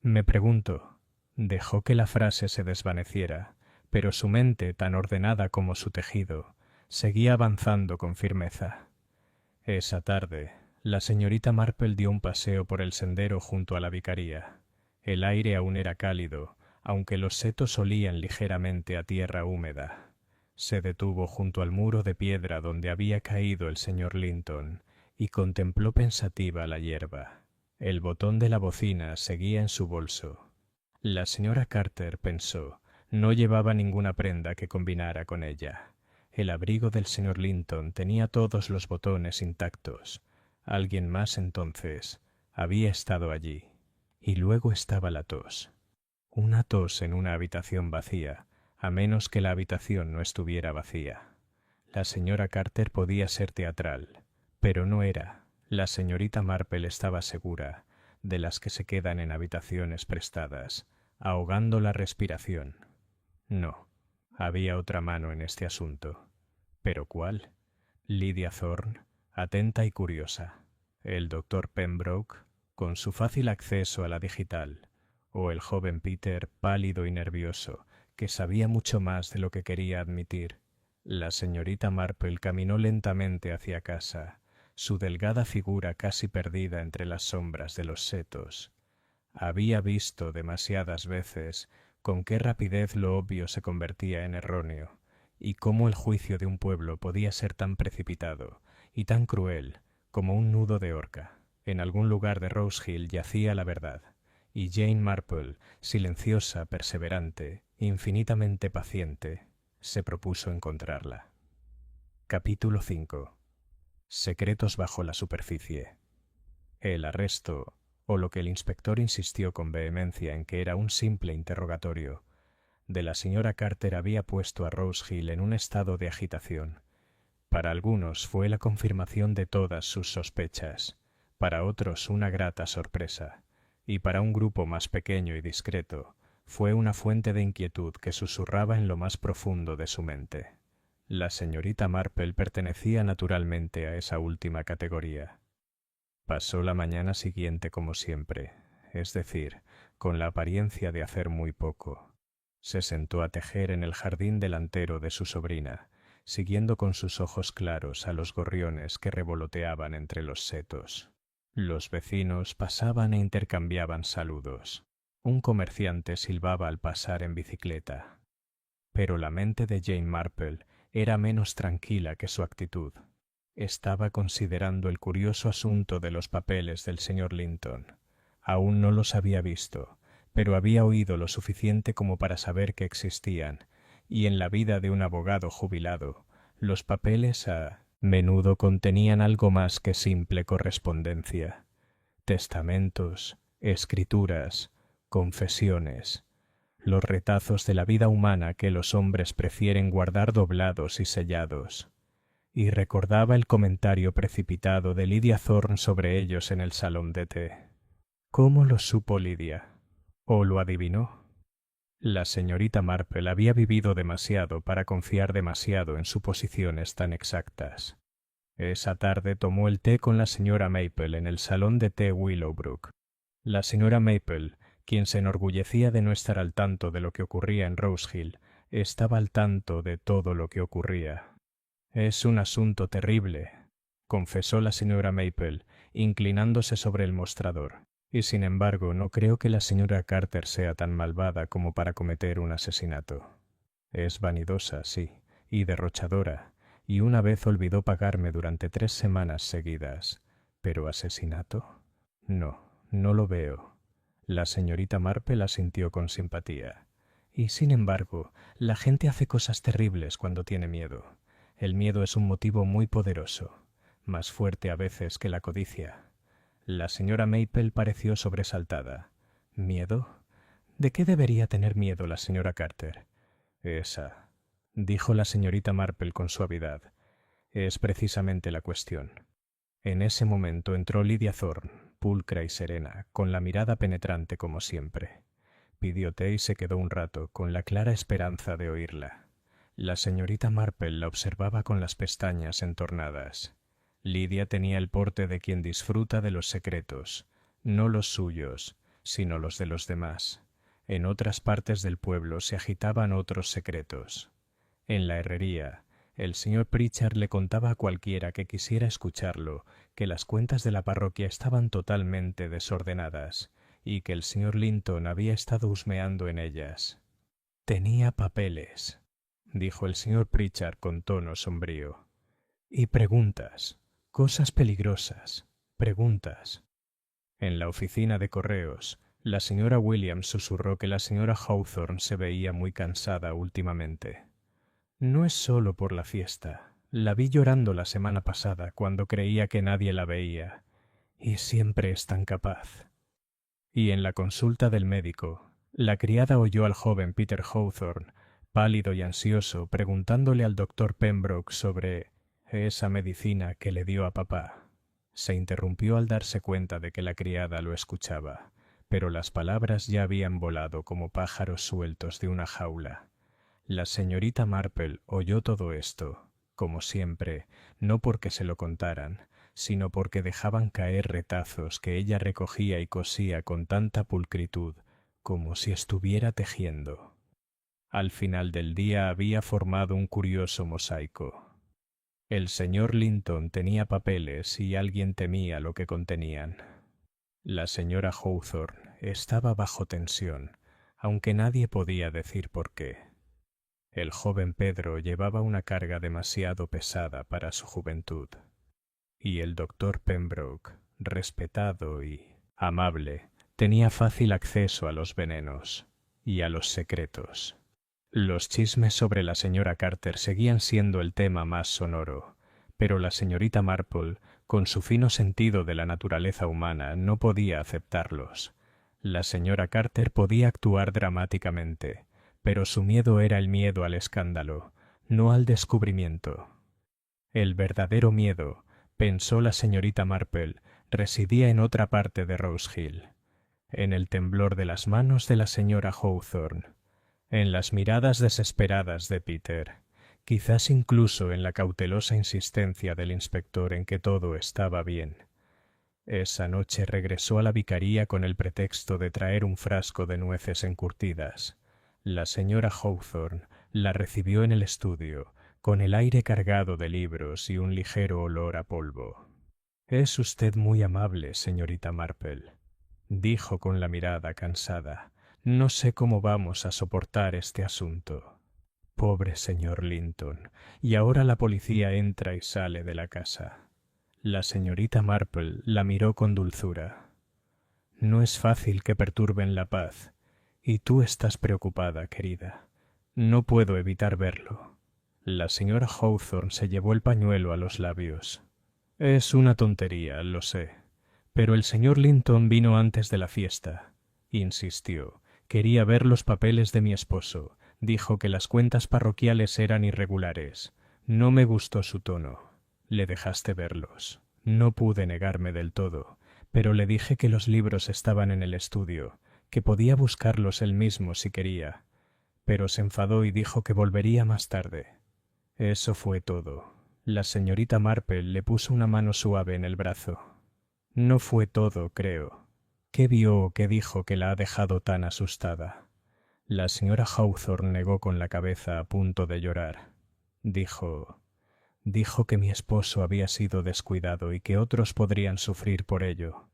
Me pregunto». Dejó que la frase se desvaneciera, pero su mente, tan ordenada como su tejido, seguía avanzando con firmeza. Esa tarde, la señorita Marple dio un paseo por el sendero junto a la vicaría. El aire aún era cálido, aunque los setos olían ligeramente a tierra húmeda. Se detuvo junto al muro de piedra donde había caído el señor Linton y contempló pensativa la hierba. El botón de la bocina seguía en su bolso. La señora Carter, pensó, no llevaba ninguna prenda que combinara con ella. El abrigo del señor Linton tenía todos los botones intactos. Alguien más, entonces, había estado allí. Y luego estaba la tos. Una tos en una habitación vacía, a menos que la habitación no estuviera vacía. La señora Carter podía ser teatral, pero no era. La señorita Marple estaba segura, de las que se quedan en habitaciones prestadas, ahogando la respiración. No, había otra mano en este asunto. ¿Pero cuál? Lydia Thorne, atenta y curiosa. El doctor Pembroke, con su fácil acceso a la digital. O el joven Peter, pálido y nervioso, que sabía mucho más de lo que quería admitir. La señorita Marple caminó lentamente hacia casa, su delgada figura casi perdida entre las sombras de los setos. Había visto demasiadas veces con qué rapidez lo obvio se convertía en erróneo, y cómo el juicio de un pueblo podía ser tan precipitado y tan cruel como un nudo de horca. En algún lugar de Rose Hill yacía la verdad, y Jane Marple, silenciosa, perseverante, infinitamente paciente, se propuso encontrarla. Capítulo 5. Secretos bajo la superficie. El arresto, o lo que el inspector insistió con vehemencia en que era un simple interrogatorio, de la señora Carter había puesto a Rose Hill en un estado de agitación. Para algunos fue la confirmación de todas sus sospechas, para otros una grata sorpresa, y para un grupo más pequeño y discreto fue una fuente de inquietud que susurraba en lo más profundo de su mente. La señorita Marple pertenecía naturalmente a esa última categoría. Pasó la mañana siguiente como siempre, es decir, con la apariencia de hacer muy poco. Se sentó a tejer en el jardín delantero de su sobrina, siguiendo con sus ojos claros a los gorriones que revoloteaban entre los setos. Los vecinos pasaban e intercambiaban saludos. Un comerciante silbaba al pasar en bicicleta. Pero la mente de Jane Marple era menos tranquila que su actitud. Estaba considerando el curioso asunto de los papeles del señor Linton. Aún no los había visto, pero había oído lo suficiente como para saber que existían, y en la vida de un abogado jubilado, los papeles a menudo contenían algo más que simple correspondencia. Testamentos, escrituras, confesiones. los retazos de la vida humana que los hombres prefieren guardar doblados y sellados, y recordaba el comentario precipitado de Lydia Thorne sobre ellos en el salón de té. ¿Cómo lo supo Lydia? ¿O lo adivinó? La señorita Marple había vivido demasiado para confiar demasiado en suposiciones tan exactas. Esa tarde tomó el té con la señora Maple en el salón de té Willowbrook. La señora Maple, quien se enorgullecía de no estar al tanto de lo que ocurría en Rose Hill, estaba al tanto de todo lo que ocurría. «Es un asunto terrible», confesó la señora Maple, inclinándose sobre el mostrador. «Y sin embargo no creo que la señora Carter sea tan malvada como para cometer un asesinato. Es vanidosa, sí, y derrochadora, y una vez olvidó pagarme durante 3 semanas seguidas. ¿Pero asesinato? No, no lo veo». La señorita Marple asintió con simpatía. «Y sin embargo, la gente hace cosas terribles cuando tiene miedo. El miedo es un motivo muy poderoso, más fuerte a veces que la codicia». La señora Maple pareció sobresaltada. «¿Miedo? ¿De qué debería tener miedo la señora Carter?» «Esa», dijo la señorita Marple con suavidad, «es precisamente la cuestión». En ese momento entró Lydia Thorne, pulcra y serena, con la mirada penetrante como siempre. Pidió té y se quedó un rato, con la clara esperanza de oírla. La señorita Marple la observaba con las pestañas entornadas. Lydia tenía el porte de quien disfruta de los secretos, no los suyos, sino los de los demás. En otras partes del pueblo se agitaban otros secretos. En la herrería, el señor Pritchard le contaba a cualquiera que quisiera escucharlo que las cuentas de la parroquia estaban totalmente desordenadas y que el señor Linton había estado husmeando en ellas. «Tenía papeles», dijo el señor Pritchard con tono sombrío, «y preguntas, cosas peligrosas, preguntas». En la oficina de correos, la señora Williams susurró que la señora Hawthorne se veía muy cansada últimamente. «No es solo por la fiesta. La vi llorando la semana pasada cuando creía que nadie la veía. Y siempre es tan capaz». Y en la consulta del médico, la criada oyó al joven Peter Hawthorne, pálido y ansioso, preguntándole al doctor Pembroke sobre esa medicina que le dio a papá. Se interrumpió al darse cuenta de que la criada lo escuchaba, pero las palabras ya habían volado como pájaros sueltos de una jaula. La señorita Marple oyó todo esto, como siempre, no porque se lo contaran, sino porque dejaban caer retazos que ella recogía y cosía con tanta pulcritud, como si estuviera tejiendo. Al final del día había formado un curioso mosaico. El señor Linton tenía papeles y alguien temía lo que contenían. La señora Hawthorne estaba bajo tensión, aunque nadie podía decir por qué. El joven Pedro llevaba una carga demasiado pesada para su juventud. Y el doctor Pembroke, respetado y amable, tenía fácil acceso a los venenos y a los secretos. Los chismes sobre la señora Carter seguían siendo el tema más sonoro, pero la señorita Marple, con su fino sentido de la naturaleza humana, no podía aceptarlos. La señora Carter podía actuar dramáticamente, pero su miedo era el miedo al escándalo, no al descubrimiento. El verdadero miedo, pensó la señorita Marple, residía en otra parte de Rose Hill, en el temblor de las manos de la señora Hawthorne, en las miradas desesperadas de Peter, quizás incluso en la cautelosa insistencia del inspector en que todo estaba bien. Esa noche regresó a la vicaría con el pretexto de traer un frasco de nueces encurtidas. La señora Hawthorne la recibió en el estudio, con el aire cargado de libros y un ligero olor a polvo. «Es usted muy amable, señorita Marple», dijo con la mirada cansada. «No sé cómo vamos a soportar este asunto». «Pobre señor Linton. Y ahora la policía entra y sale de la casa». La señorita Marple la miró con dulzura. «No es fácil que perturben la paz. Y tú estás preocupada, querida. No puedo evitar verlo». La señora Hawthorne se llevó el pañuelo a los labios. «Es una tontería, lo sé. Pero el señor Linton vino antes de la fiesta», insistió, Quería ver los papeles de mi esposo. Dijo que las cuentas parroquiales eran irregulares. No me gustó su tono. Le dejaste verlos. No pude negarme del todo, pero le dije que los libros estaban en el estudio, que podía buscarlos él mismo si quería. Pero se enfadó y dijo que volvería más tarde. Eso fue todo. La señorita Marple le puso una mano suave en el brazo. No fue todo, creo. ¿Qué vio o qué dijo que la ha dejado tan asustada? La señora Hawthorne negó con la cabeza a punto de llorar. Dijo que mi esposo había sido descuidado y que otros podrían sufrir por ello.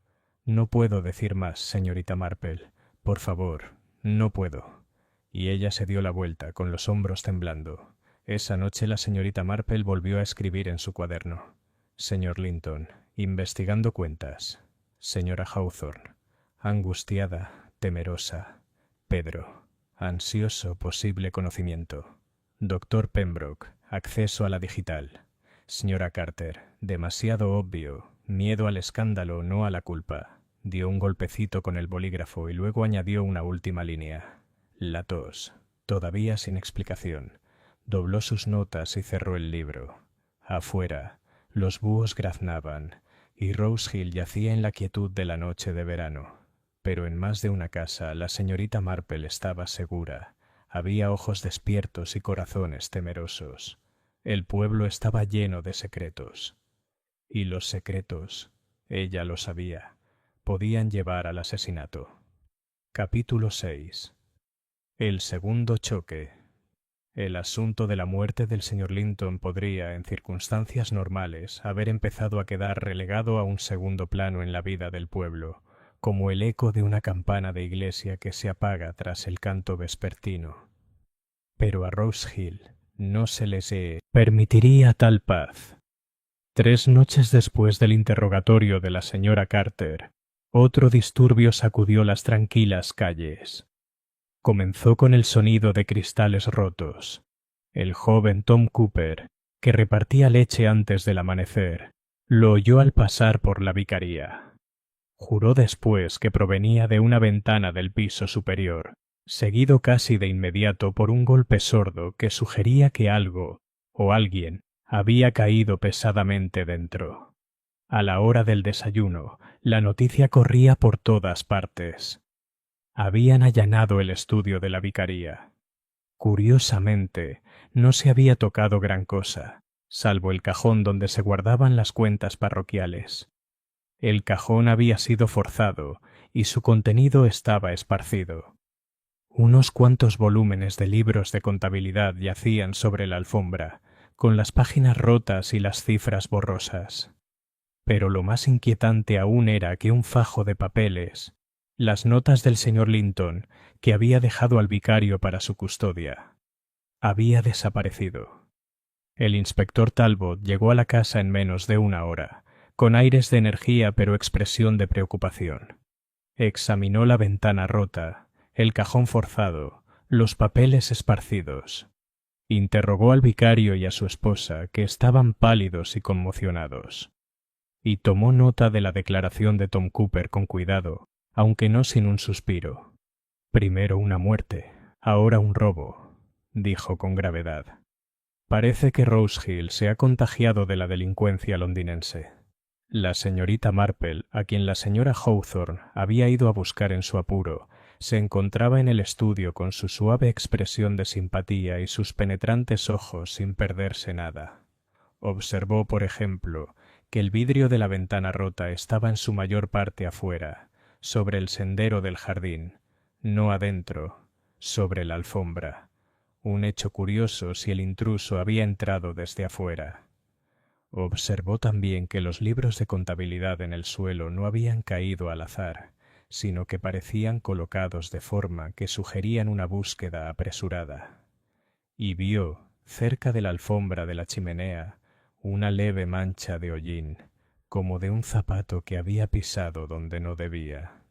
No puedo decir más, señorita Marple. Por favor, no puedo. Y ella se dio la vuelta, con los hombros temblando. Esa noche la señorita Marple volvió a escribir en su cuaderno. Señor Linton, investigando cuentas. Señora Hawthorne, angustiada, temerosa. Pedro, ansioso posible conocimiento. Doctor Pembroke, acceso a la digital. Señora Carter, demasiado obvio, miedo al escándalo, no a la culpa. Dio un golpecito con el bolígrafo y luego añadió una última línea. La tos, todavía sin explicación. Dobló sus notas y cerró el libro. Afuera, los búhos graznaban, y Rose Hill yacía en la quietud de la noche de verano. Pero en más de una casa la señorita Marple estaba segura. Había ojos despiertos y corazones temerosos. El pueblo estaba lleno de secretos. Y los secretos, ella lo sabía, podían llevar al asesinato. Capítulo 6. El segundo choque. El asunto de la muerte del señor Linton podría, en circunstancias normales, haber empezado a quedar relegado a un segundo plano en la vida del pueblo, como el eco de una campana de iglesia que se apaga tras el canto vespertino. Pero a Rose Hill no se les permitiría tal paz. 3 noches después del interrogatorio de la señora Carter, otro disturbio sacudió las tranquilas calles. Comenzó con el sonido de cristales rotos. El joven Tom Cooper, que repartía leche antes del amanecer, lo oyó al pasar por la vicaría. Juró después que provenía de una ventana del piso superior, seguido casi de inmediato por un golpe sordo que sugería que algo, o alguien, había caído pesadamente dentro. A la hora del desayuno, la noticia corría por todas partes. Habían allanado el estudio de la vicaría. Curiosamente, no se había tocado gran cosa, salvo el cajón donde se guardaban las cuentas parroquiales. El cajón había sido forzado y su contenido estaba esparcido. Unos cuantos volúmenes de libros de contabilidad yacían sobre la alfombra, con las páginas rotas y las cifras borrosas. Pero lo más inquietante aún era que un fajo de papeles, las notas del señor Linton, que había dejado al vicario para su custodia, había desaparecido. El inspector Talbot llegó a la casa en menos de 1 hora, con aires de energía pero expresión de preocupación. Examinó la ventana rota, el cajón forzado, los papeles esparcidos. Interrogó al vicario y a su esposa, que estaban pálidos y conmocionados. Y tomó nota de la declaración de Tom Cooper con cuidado, aunque no sin un suspiro. Primero una muerte, ahora un robo, dijo con gravedad. Parece que Rose Hill se ha contagiado de la delincuencia londinense. La señorita Marple, a quien la señora Hawthorne había ido a buscar en su apuro, se encontraba en el estudio con su suave expresión de simpatía y sus penetrantes ojos sin perderse nada. Observó, por ejemplo, que el vidrio de la ventana rota estaba en su mayor parte afuera, sobre el sendero del jardín, no adentro, sobre la alfombra. Un hecho curioso si el intruso había entrado desde afuera. Observó también que los libros de contabilidad en el suelo no habían caído al azar, sino que parecían colocados de forma que sugerían una búsqueda apresurada. Y vio, cerca de la alfombra de la chimenea, una leve mancha de hollín, como de un zapato que había pisado donde no debía.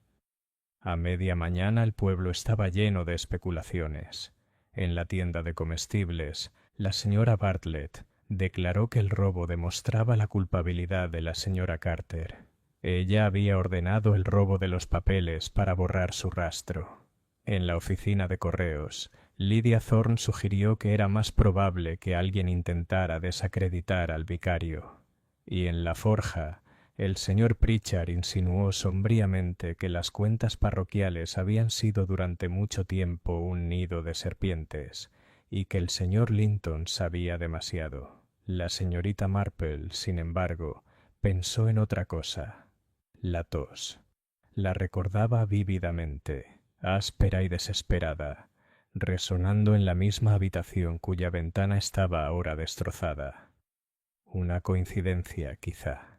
A media mañana el pueblo estaba lleno de especulaciones. En la tienda de comestibles, la señora Bartlett declaró que el robo demostraba la culpabilidad de la señora Carter. Ella había ordenado el robo de los papeles para borrar su rastro. En la oficina de correos, Lydia Thorne sugirió que era más probable que alguien intentara desacreditar al vicario. Y en la forja, el señor Pritchard insinuó sombríamente que las cuentas parroquiales habían sido durante mucho tiempo un nido de serpientes, y que el señor Linton sabía demasiado. La señorita Marple, sin embargo, pensó en otra cosa: la tos. La recordaba vívidamente, áspera y desesperada, resonando en la misma habitación cuya ventana estaba ahora destrozada. Una coincidencia, quizá.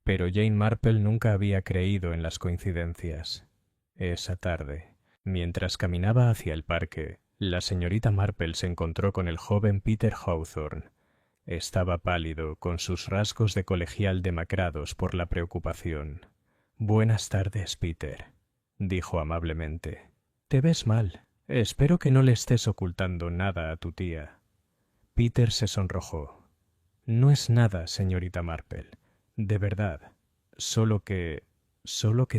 Pero Jane Marple nunca había creído en las coincidencias. Esa tarde, mientras caminaba hacia el parque, la señorita Marple se encontró con el joven Peter Hawthorne. Estaba pálido, con sus rasgos de colegial demacrados por la preocupación. «Buenas tardes, Peter», dijo amablemente. «Te ves mal. Espero que no le estés ocultando nada a tu tía». Peter se sonrojó. «No es nada, señorita Marple. De verdad. Solo que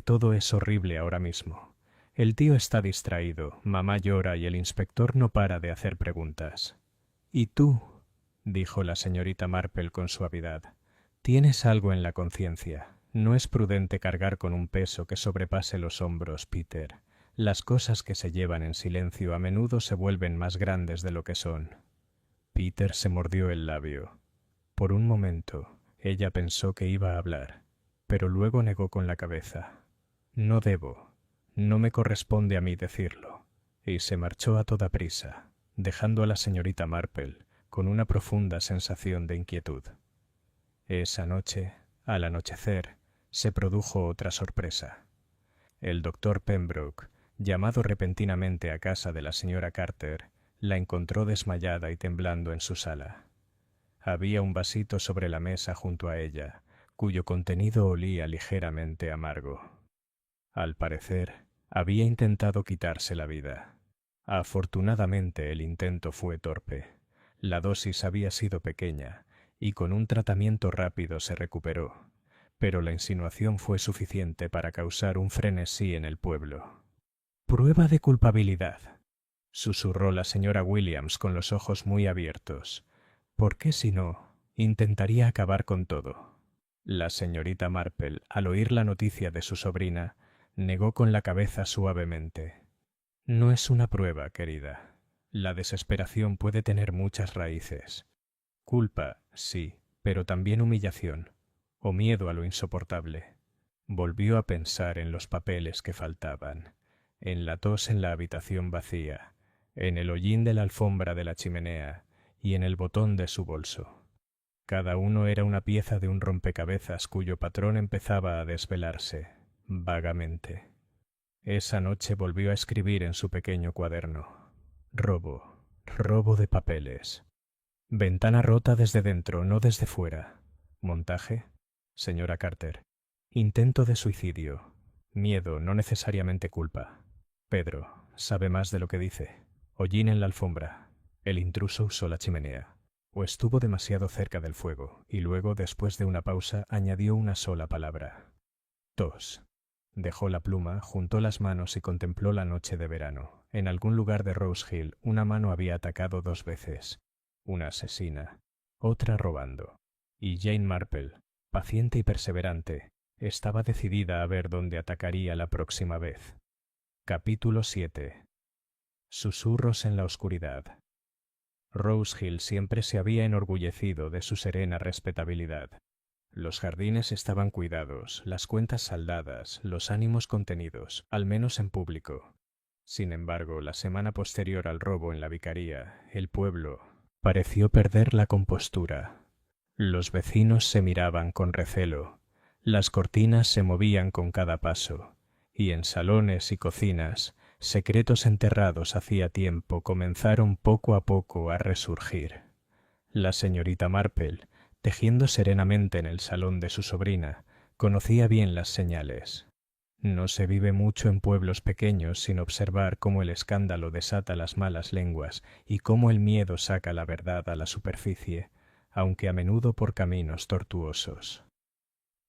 todo es horrible ahora mismo. El tío está distraído, mamá llora y el inspector no para de hacer preguntas». «¿Y tú?», dijo la señorita Marple con suavidad. «Tienes algo en la conciencia. No es prudente cargar con un peso que sobrepase los hombros, Peter. Las cosas que se llevan en silencio a menudo se vuelven más grandes de lo que son». Peter se mordió el labio. Por un momento, ella pensó que iba a hablar, pero luego negó con la cabeza. «No debo. No me corresponde a mí decirlo». Y se marchó a toda prisa, dejando a la señorita Marple con una profunda sensación de inquietud. Esa noche, al anochecer, se produjo otra sorpresa. El doctor Pembroke, llamado repentinamente a casa de la señora Carter, la encontró desmayada y temblando en su sala. Había un vasito sobre la mesa junto a ella, cuyo contenido olía ligeramente amargo. Al parecer, había intentado quitarse la vida. Afortunadamente el intento fue torpe. La dosis había sido pequeña, y con un tratamiento rápido se recuperó, pero la insinuación fue suficiente para causar un frenesí en el pueblo. «Prueba de culpabilidad», susurró la señora Williams con los ojos muy abiertos. «¿Por qué, si no, intentaría acabar con todo?» La señorita Marple, al oír la noticia de su sobrina, negó con la cabeza suavemente. «No es una prueba, querida. La desesperación puede tener muchas raíces. Culpa, sí, pero también humillación, o miedo a lo insoportable». Volvió a pensar en los papeles que faltaban, en la tos en la habitación vacía, en el hollín de la alfombra de la chimenea y en el botón de su bolso. Cada uno era una pieza de un rompecabezas cuyo patrón empezaba a desvelarse, vagamente. Esa noche volvió a escribir en su pequeño cuaderno: robo de papeles. Ventana rota desde dentro, no desde fuera. Montaje: señora Carter. Intento de suicidio. Miedo, no necesariamente culpa. Pedro, sabe más de lo que dice. Hollín en la alfombra. El intruso usó la chimenea, o estuvo demasiado cerca del fuego, y luego, después de una pausa, añadió una sola palabra: tos. Dejó la pluma, juntó las manos y contempló la noche de verano. En algún lugar de Rose Hill, una mano había atacado 2 veces. Una asesina, otra robando. Y Jane Marple, paciente y perseverante, estaba decidida a ver dónde atacaría la próxima vez. Capítulo 7. Susurros en la oscuridad. Rose Hill siempre se había enorgullecido de su serena respetabilidad. Los jardines estaban cuidados, las cuentas saldadas, los ánimos contenidos, al menos en público. Sin embargo, la semana posterior al robo en la vicaría, el pueblo pareció perder la compostura. Los vecinos se miraban con recelo, las cortinas se movían con cada paso, y en salones y cocinas, secretos enterrados hacía tiempo comenzaron poco a poco a resurgir. La señorita Marple, tejiendo serenamente en el salón de su sobrina, conocía bien las señales. No se vive mucho en pueblos pequeños sin observar cómo el escándalo desata las malas lenguas y cómo el miedo saca la verdad a la superficie, aunque a menudo por caminos tortuosos.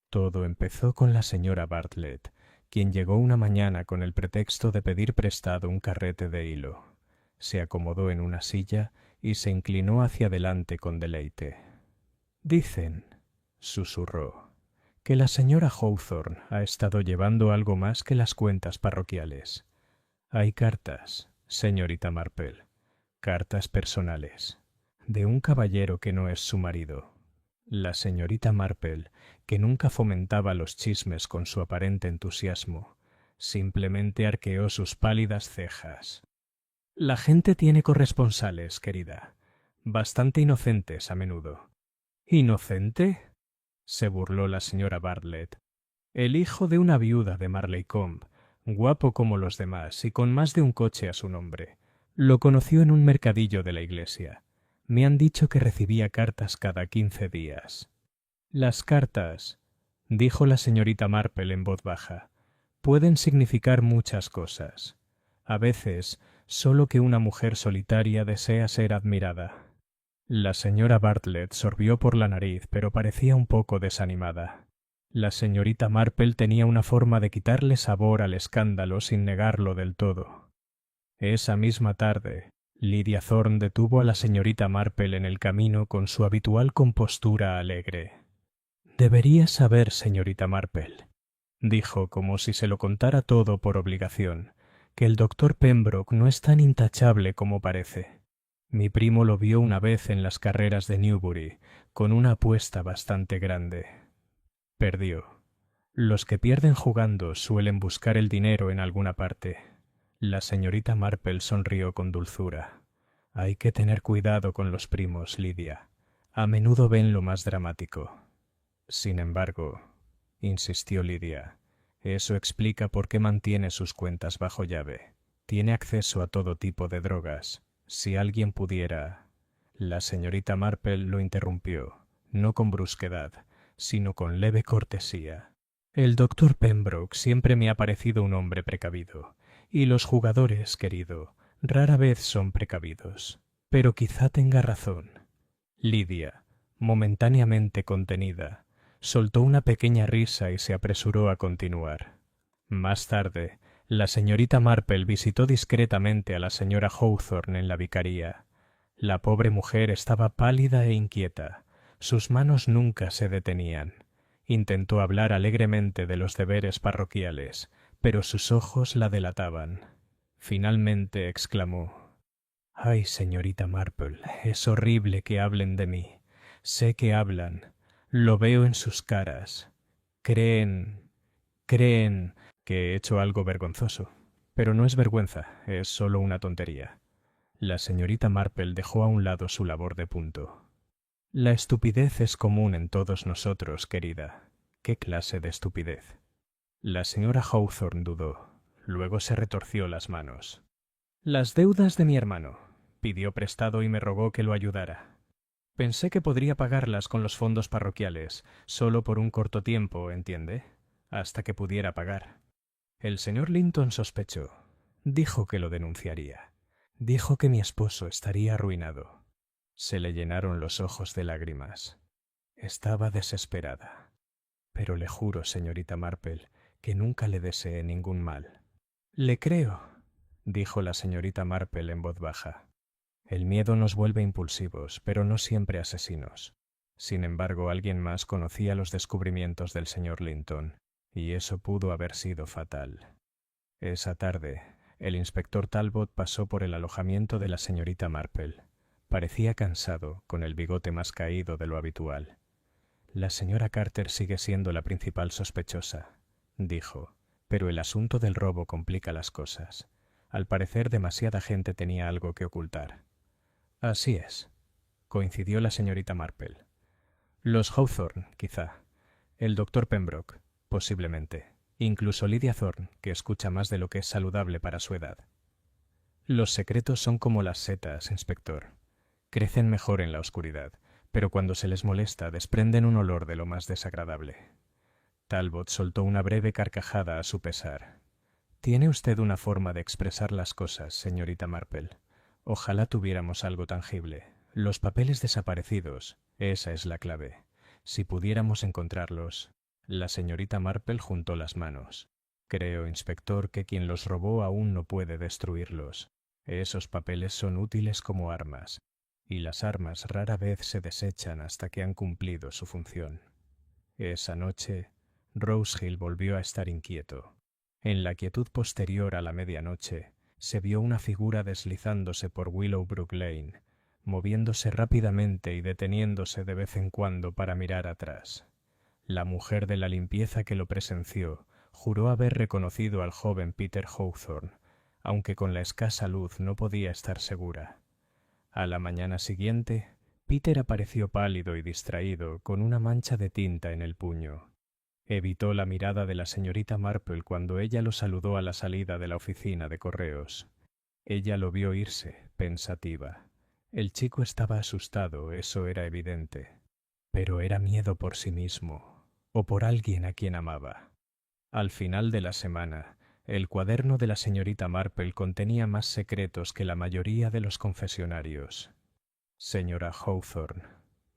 Todo empezó con la señora Bartlett, quien llegó una mañana con el pretexto de pedir prestado un carrete de hilo. Se acomodó en una silla y se inclinó hacia adelante con deleite. «Dicen», susurró, «que la señora Hawthorne ha estado llevando algo más que las cuentas parroquiales. Hay cartas, señorita Marple, cartas personales, de un caballero que no es su marido». La señorita Marple, que nunca fomentaba los chismes con su aparente entusiasmo, simplemente arqueó sus pálidas cejas. «La gente tiene corresponsales, querida, bastante inocentes a menudo». «¿Inocente?», se burló la señora Bartlett. «El hijo de una viuda de Marleycombe, guapo como los demás y con más de un coche a su nombre. Lo conoció en un mercadillo de la iglesia. Me han dicho que recibía cartas cada 15 días. Las cartas», dijo la señorita Marple en voz baja, «pueden significar muchas cosas. A veces, solo que una mujer solitaria desea ser admirada». La señora Bartlett sorbió por la nariz, pero parecía un poco desanimada. La señorita Marple tenía una forma de quitarle sabor al escándalo sin negarlo del todo. Esa misma tarde, Lydia Thorne detuvo a la señorita Marple en el camino con su habitual compostura alegre. «Debería saber, señorita Marple», dijo como si se lo contara todo por obligación, «que el doctor Pembroke no es tan intachable como parece. Mi primo lo vio una vez en las carreras de Newbury, con una apuesta bastante grande. Perdió. Los que pierden jugando suelen buscar el dinero en alguna parte». La señorita Marple sonrió con dulzura. «Hay que tener cuidado con los primos, Lydia. A menudo ven lo más dramático». «Sin embargo», insistió Lydia, «eso explica por qué mantiene sus cuentas bajo llave. Tiene acceso a todo tipo de drogas. Si alguien pudiera...». La señorita Marple lo interrumpió, no con brusquedad, sino con leve cortesía. «El doctor Pembroke siempre me ha parecido un hombre precavido, y los jugadores, querido, rara vez son precavidos. Pero quizá tenga razón». Lydia, momentáneamente contenida, soltó una pequeña risa y se apresuró a continuar. Más tarde, la señorita Marple visitó discretamente a la señora Hawthorne en la vicaría. La pobre mujer estaba pálida e inquieta. Sus manos nunca se detenían. Intentó hablar alegremente de los deberes parroquiales, pero sus ojos la delataban. Finalmente exclamó: «Ay, señorita Marple, es horrible que hablen de mí. Sé que hablan. Lo veo en sus caras. Creen que he hecho algo vergonzoso. Pero no es vergüenza, es solo una tontería». La señorita Marple dejó a un lado su labor de punto. «La estupidez es común en todos nosotros, querida». «¿Qué clase de estupidez?». La señora Hawthorne dudó. Luego se retorció las manos. «Las deudas de mi hermano. Pidió prestado y me rogó que lo ayudara. Pensé que podría pagarlas con los fondos parroquiales, solo por un corto tiempo, ¿entiende? Hasta que pudiera pagar. El señor Linton sospechó. Dijo que lo denunciaría. Dijo que mi esposo estaría arruinado». Se le llenaron los ojos de lágrimas. Estaba desesperada. «Pero le juro, señorita Marple, que nunca le deseé ningún mal». «Le creo», dijo la señorita Marple en voz baja. «El miedo nos vuelve impulsivos, pero no siempre asesinos. Sin embargo, alguien más conocía los descubrimientos del señor Linton, y eso pudo haber sido fatal». Esa tarde, el inspector Talbot pasó por el alojamiento de la señorita Marple. Parecía cansado, con el bigote más caído de lo habitual. «La señora Carter sigue siendo la principal sospechosa», dijo, «pero el asunto del robo complica las cosas. Al parecer demasiada gente tenía algo que ocultar». «Así es», coincidió la señorita Marple. «Los Hawthorne, quizá. El doctor Pembroke, posiblemente. Incluso Lydia Thorne, que escucha más de lo que es saludable para su edad». «Los secretos son como las setas, inspector. Crecen mejor en la oscuridad, pero cuando se les molesta desprenden un olor de lo más desagradable». Talbot soltó una breve carcajada a su pesar. «Tiene usted una forma de expresar las cosas, señorita Marple. Ojalá tuviéramos algo tangible. Los papeles desaparecidos, esa es la clave. Si pudiéramos encontrarlos». La señorita Marple juntó las manos. Creo, inspector, que quien los robó aún no puede destruirlos. Esos papeles son útiles como armas, y las armas rara vez se desechan hasta que han cumplido su función. Esa noche, Rose Hill volvió a estar inquieto. En la quietud posterior a la medianoche, se vio una figura deslizándose por Willowbrook Lane, moviéndose rápidamente y deteniéndose de vez en cuando para mirar atrás. La mujer de la limpieza que lo presenció juró haber reconocido al joven Peter Hawthorne, aunque con la escasa luz no podía estar segura. A la mañana siguiente, Peter apareció pálido y distraído, con una mancha de tinta en el puño. Evitó la mirada de la señorita Marple cuando ella lo saludó a la salida de la oficina de correos. Ella lo vio irse, pensativa. El chico estaba asustado, eso era evidente. Pero era miedo por sí mismo, o por alguien a quien amaba. Al final de la semana, el cuaderno de la señorita Marple contenía más secretos que la mayoría de los confesionarios. Señora Hawthorne,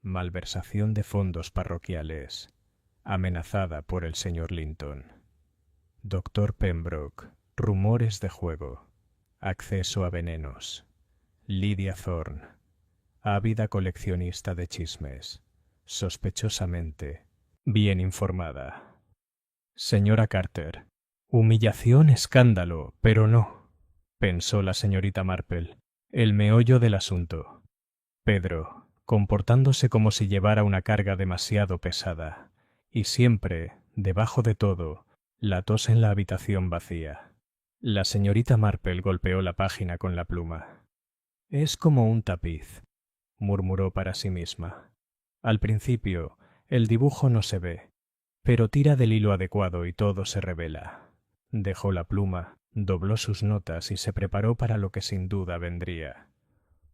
malversación de fondos parroquiales, amenazada por el señor Linton. Doctor Pembroke, rumores de juego, acceso a venenos. Lydia Thorne, ávida coleccionista de chismes, sospechosamente bien informada. Señora Carter, humillación, escándalo, pero no, pensó la señorita Marple, el meollo del asunto. Pedro, comportándose como si llevara una carga demasiado pesada, y siempre, debajo de todo, la tos en la habitación vacía. La señorita Marple golpeó la página con la pluma. Es como un tapiz, murmuró para sí misma. Al principio, el dibujo no se ve, pero tira del hilo adecuado y todo se revela. Dejó la pluma, dobló sus notas y se preparó para lo que sin duda vendría.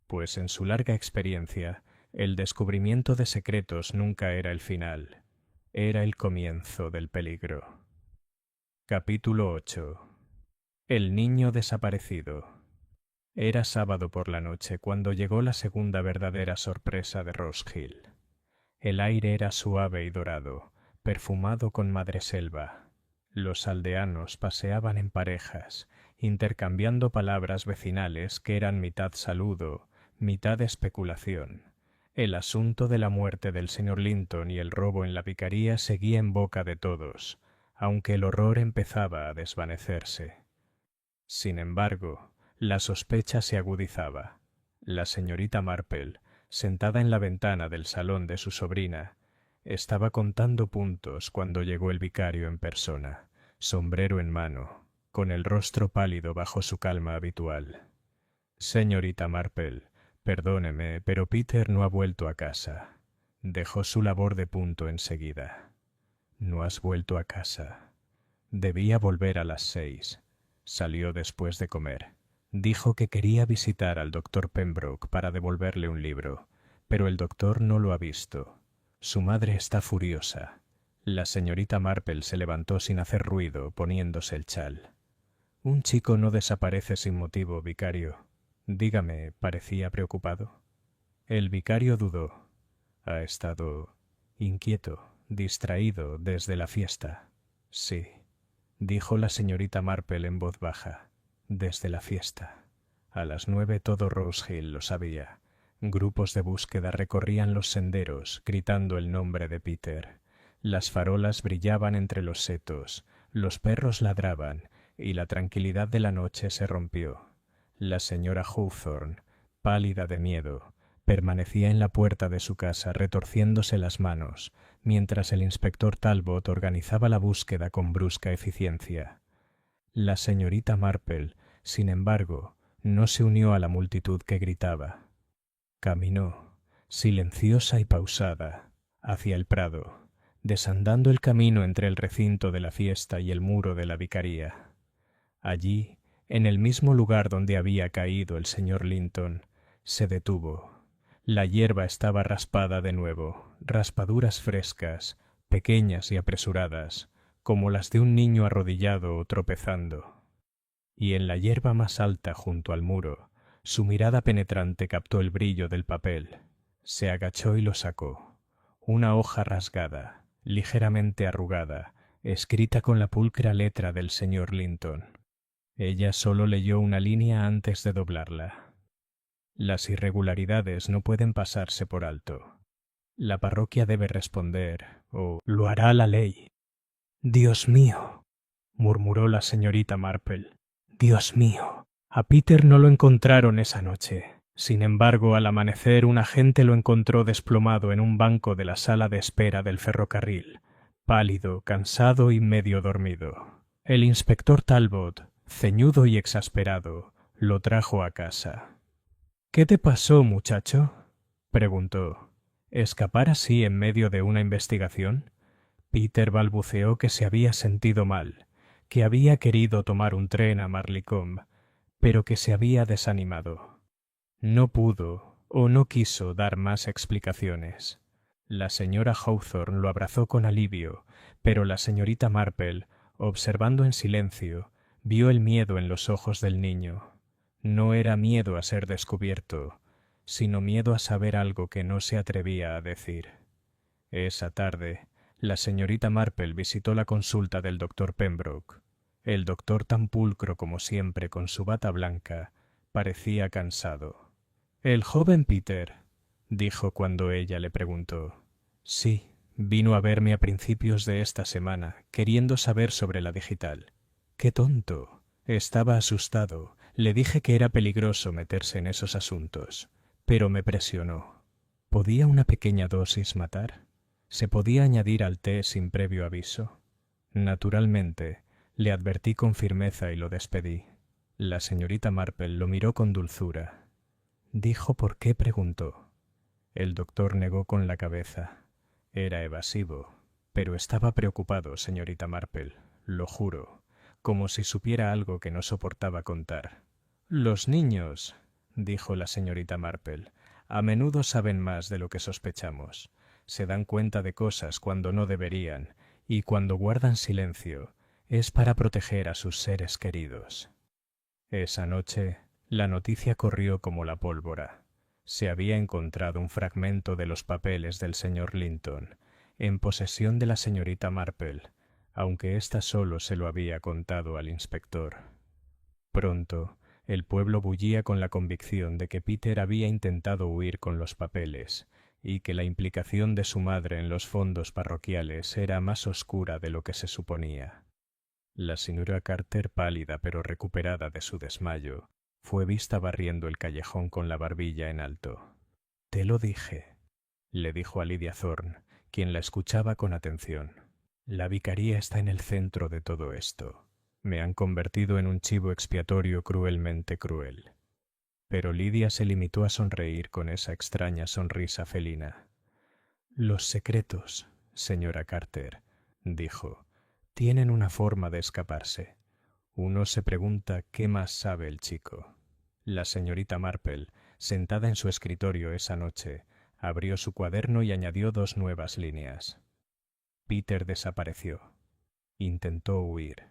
Pues en su larga experiencia, el descubrimiento de secretos nunca era el final, era el comienzo del peligro. Capítulo 8. El niño desaparecido. Era sábado por la noche cuando llegó la segunda verdadera sorpresa de Rose Hill. El aire era suave y dorado, perfumado con madreselva. Los aldeanos paseaban en parejas, intercambiando palabras vecinales que eran mitad saludo, mitad especulación. El asunto de la muerte del señor Linton y el robo en la vicaría seguía en boca de todos, aunque el horror empezaba a desvanecerse. Sin embargo, la sospecha se agudizaba. La señorita Marple, sentada en la ventana del salón de su sobrina, estaba contando puntos cuando llegó el vicario en persona, sombrero en mano, con el rostro pálido bajo su calma habitual. Señorita Marple, perdóneme, pero Peter no ha vuelto a casa. Dejó su labor de punto enseguida. No has vuelto a casa. Debía volver a las 6. Salió después de comer. Dijo que quería visitar al doctor Pembroke para devolverle un libro, pero el doctor no lo ha visto. Su madre está furiosa. La señorita Marple se levantó sin hacer ruido, poniéndose el chal. Un chico no desaparece sin motivo, vicario. Dígame, ¿parecía preocupado? El vicario dudó. Ha estado inquieto, distraído desde la fiesta. Sí, dijo la señorita Marple en voz baja. Desde la fiesta. A las 9 todo Rose Hill lo sabía. Grupos de búsqueda recorrían los senderos, gritando el nombre de Peter. Las farolas brillaban entre los setos, los perros ladraban, y la tranquilidad de la noche se rompió. La señora Hawthorne, pálida de miedo, permanecía en la puerta de su casa retorciéndose las manos, mientras el inspector Talbot organizaba la búsqueda con brusca eficiencia. La señorita Marple, sin embargo, no se unió a la multitud que gritaba. Caminó, silenciosa y pausada, hacia el prado, desandando el camino entre el recinto de la fiesta y el muro de la vicaría. Allí, en el mismo lugar donde había caído el señor Linton, se detuvo. La hierba estaba raspada de nuevo, raspaduras frescas, pequeñas y apresuradas, como las de un niño arrodillado o tropezando. Y en la hierba más alta junto al muro, su mirada penetrante captó el brillo del papel. Se agachó y lo sacó. Una hoja rasgada, ligeramente arrugada, escrita con la pulcra letra del señor Linton. Ella solo leyó una línea antes de doblarla. Las irregularidades no pueden pasarse por alto. La parroquia debe responder, o lo hará la ley. «Dios mío», murmuró la señorita Marple. «Dios mío». A Peter no lo encontraron esa noche. Sin embargo, al amanecer un agente lo encontró desplomado en un banco de la sala de espera del ferrocarril, pálido, cansado y medio dormido. El inspector Talbot, ceñudo y exasperado, lo trajo a casa. «¿Qué te pasó, muchacho?», preguntó. «¿Escapar así en medio de una investigación?». Peter balbuceó que se había sentido mal, que había querido tomar un tren a Marlicombe, pero que se había desanimado. No pudo o no quiso dar más explicaciones. La señora Hawthorne lo abrazó con alivio, pero la señorita Marple, observando en silencio, vio el miedo en los ojos del niño. No era miedo a ser descubierto, sino miedo a saber algo que no se atrevía a decir. Esa tarde, la señorita Marple visitó la consulta del doctor Pembroke. El doctor, tan pulcro como siempre con su bata blanca, parecía cansado. «¿El joven Peter?», dijo cuando ella le preguntó. «Sí, vino a verme a principios de esta semana, queriendo saber sobre la digital». «¡Qué tonto!». Estaba asustado. Le dije que era peligroso meterse en esos asuntos, pero me presionó. ¿Podía una pequeña dosis matar? ¿Se podía añadir al té sin previo aviso? Naturalmente, le advertí con firmeza y lo despedí. La señorita Marple lo miró con dulzura. «¿Dijo por qué?», preguntó. El doctor negó con la cabeza. Era evasivo, pero estaba preocupado, señorita Marple, lo juro, como si supiera algo que no soportaba contar. «Los niños», dijo la señorita Marple, «a menudo saben más de lo que sospechamos. Se dan cuenta de cosas cuando no deberían, y cuando guardan silencio es para proteger a sus seres queridos». Esa noche, la noticia corrió como la pólvora. Se había encontrado un fragmento de los papeles del señor Linton, en posesión de la señorita Marple, aunque ésta solo se lo había contado al inspector. Pronto, el pueblo bullía con la convicción de que Peter había intentado huir con los papeles, y que la implicación de su madre en los fondos parroquiales era más oscura de lo que se suponía. La señora Carter, pálida pero recuperada de su desmayo, fue vista barriendo el callejón con la barbilla en alto. «Te lo dije», le dijo a Lydia Thorne, quien la escuchaba con atención. «La vicaría está en el centro de todo esto. Me han convertido en un chivo expiatorio cruelmente cruel». Pero Lydia se limitó a sonreír con esa extraña sonrisa felina. «Los secretos, señora Carter», dijo, «tienen una forma de escaparse. Uno se pregunta qué más sabe el chico». La señorita Marple, sentada en su escritorio esa noche, abrió su cuaderno y añadió 2 nuevas líneas. Peter desapareció. Intentó huir.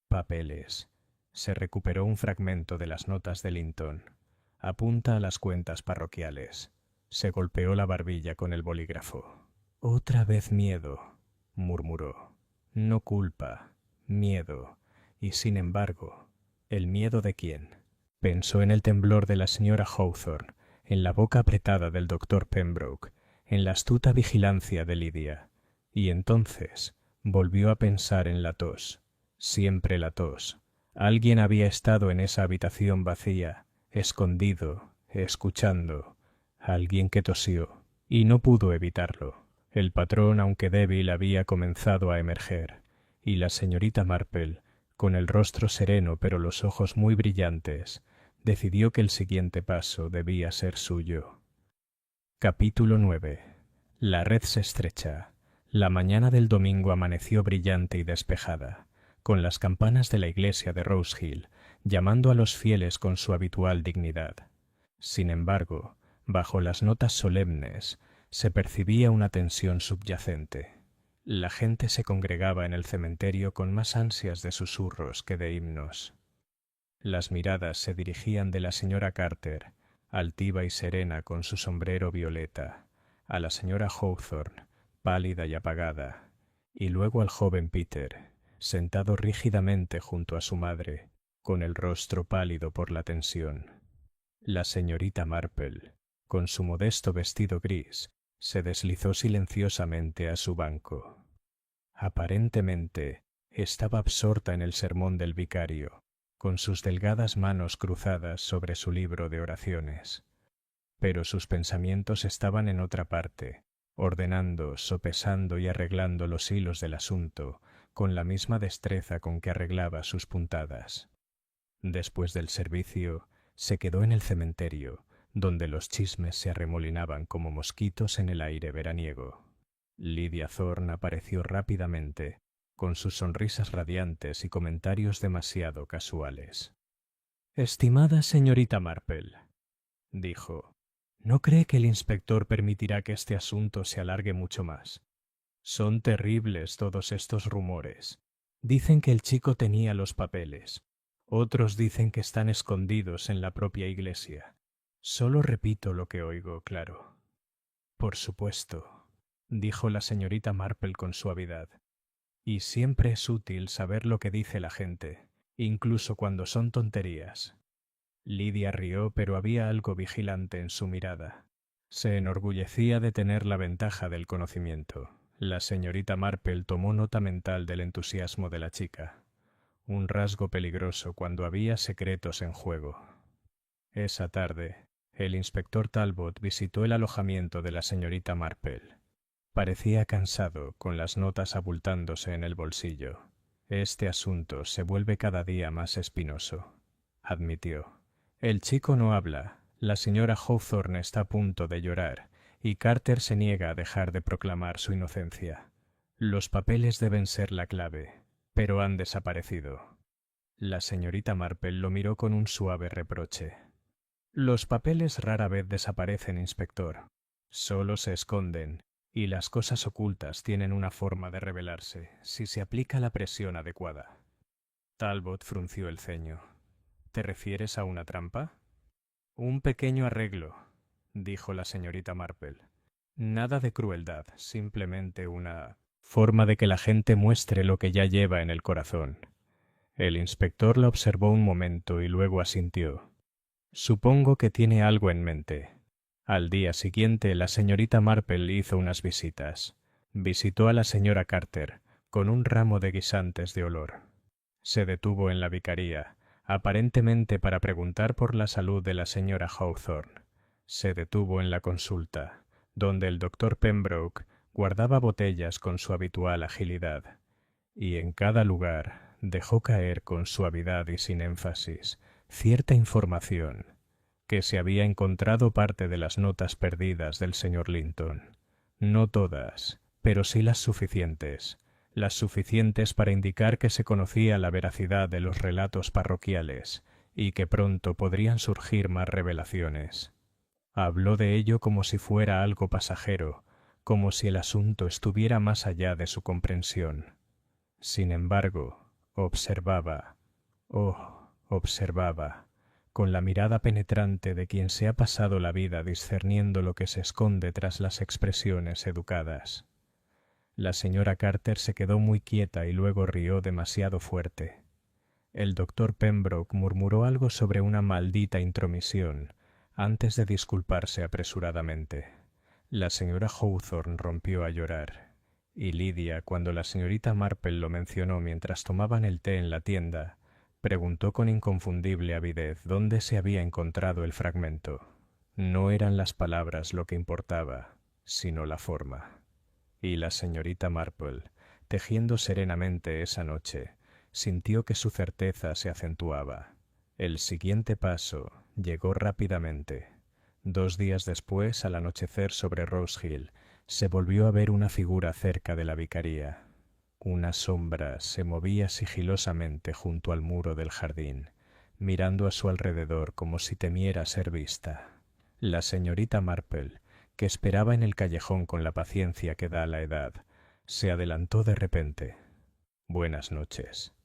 Papeles. Se recuperó un fragmento de las notas de Linton. Apunta a las cuentas parroquiales. Se golpeó la barbilla con el bolígrafo. «Otra vez miedo», murmuró. «No culpa, miedo. Y sin embargo, ¿el miedo de quién?». Pensó en el temblor de la señora Hawthorne, en la boca apretada del doctor Pembroke, en la astuta vigilancia de Lydia. Y entonces volvió a pensar en la tos. Siempre la tos. Alguien había estado en esa habitación vacía, escondido, escuchando. Alguien que tosió, y no pudo evitarlo. El patrón, aunque débil, había comenzado a emerger, y la señorita Marple, con el rostro sereno pero los ojos muy brillantes, decidió que el siguiente paso debía ser suyo. Capítulo 9. La red se estrecha. La mañana del domingo amaneció brillante y despejada, con las campanas de la iglesia de Rose Hill llamando a los fieles con su habitual dignidad. Sin embargo, bajo las notas solemnes, se percibía una tensión subyacente. La gente se congregaba en el cementerio con más ansias de susurros que de himnos. Las miradas se dirigían de la señora Carter, altiva y serena con su sombrero violeta, a la señora Hawthorne, pálida y apagada, y luego al joven Peter, sentado rígidamente junto a su madre, con el rostro pálido por la tensión. La señorita Marple, con su modesto vestido gris, se deslizó silenciosamente a su banco. Aparentemente, estaba absorta en el sermón del vicario, con sus delgadas manos cruzadas sobre su libro de oraciones. Pero sus pensamientos estaban en otra parte, ordenando, sopesando y arreglando los hilos del asunto, con la misma destreza con que arreglaba sus puntadas. Después del servicio, se quedó en el cementerio, donde los chismes se arremolinaban como mosquitos en el aire veraniego. Lydia Thorne apareció rápidamente, con sus sonrisas radiantes y comentarios demasiado casuales. «Estimada señorita Marple», dijo, «¿no cree que el inspector permitirá que este asunto se alargue mucho más? Son terribles todos estos rumores. Dicen que el chico tenía los papeles. Otros dicen que están escondidos en la propia iglesia. Solo repito lo que oigo, claro». «Por supuesto», dijo la señorita Marple con suavidad. «Y siempre es útil saber lo que dice la gente, incluso cuando son tonterías». Lydia rió, pero había algo vigilante en su mirada. Se enorgullecía de tener la ventaja del conocimiento. La señorita Marple tomó nota mental del entusiasmo de la chica, un rasgo peligroso cuando había secretos en juego. Esa tarde, el inspector Talbot visitó el alojamiento de la señorita Marple. Parecía cansado, con las notas abultándose en el bolsillo. «Este asunto se vuelve cada día más espinoso», admitió. «El chico no habla, la señora Hawthorne está a punto de llorar, y Carter se niega a dejar de proclamar su inocencia. Los papeles deben ser la clave, pero han desaparecido». La señorita Marple lo miró con un suave reproche. «Los papeles rara vez desaparecen, inspector. Solo se esconden, y las cosas ocultas tienen una forma de revelarse si se aplica la presión adecuada». Talbot frunció el ceño. «¿Te refieres a una trampa?» «Un pequeño arreglo», dijo la señorita Marple. «Nada de crueldad, simplemente una forma de que la gente muestre lo que ya lleva en el corazón». El inspector la observó un momento y luego asintió. «Supongo que tiene algo en mente». Al día siguiente, la señorita Marple hizo unas visitas. Visitó a la señora Carter, con un ramo de guisantes de olor. Se detuvo en la vicaría, aparentemente para preguntar por la salud de la señora Hawthorne. Se detuvo en la consulta, donde el doctor Pembroke guardaba botellas con su habitual agilidad. Y en cada lugar dejó caer con suavidad y sin énfasis cierta información, que se había encontrado parte de las notas perdidas del señor Linton. No todas, pero sí las suficientes para indicar que se conocía la veracidad de los relatos parroquiales y que pronto podrían surgir más revelaciones. Habló de ello como si fuera algo pasajero, como si el asunto estuviera más allá de su comprensión. Sin embargo, observaba, con la mirada penetrante de quien se ha pasado la vida discerniendo lo que se esconde tras las expresiones educadas. La señora Carter se quedó muy quieta y luego rió demasiado fuerte. El doctor Pembroke murmuró algo sobre una maldita intromisión antes de disculparse apresuradamente. La señora Hawthorne rompió a llorar, y Lydia, cuando la señorita Marple lo mencionó mientras tomaban el té en la tienda, preguntó con inconfundible avidez dónde se había encontrado el fragmento. No eran las palabras lo que importaba, sino la forma. Y la señorita Marple, tejiendo serenamente esa noche, sintió que su certeza se acentuaba. El siguiente paso llegó rápidamente. 2 días después, al anochecer sobre Rose Hill, se volvió a ver una figura cerca de la vicaría. Una sombra se movía sigilosamente junto al muro del jardín, mirando a su alrededor como si temiera ser vista. La señorita Marple, que esperaba en el callejón con la paciencia que da la edad, se adelantó de repente. «Buenas noches»,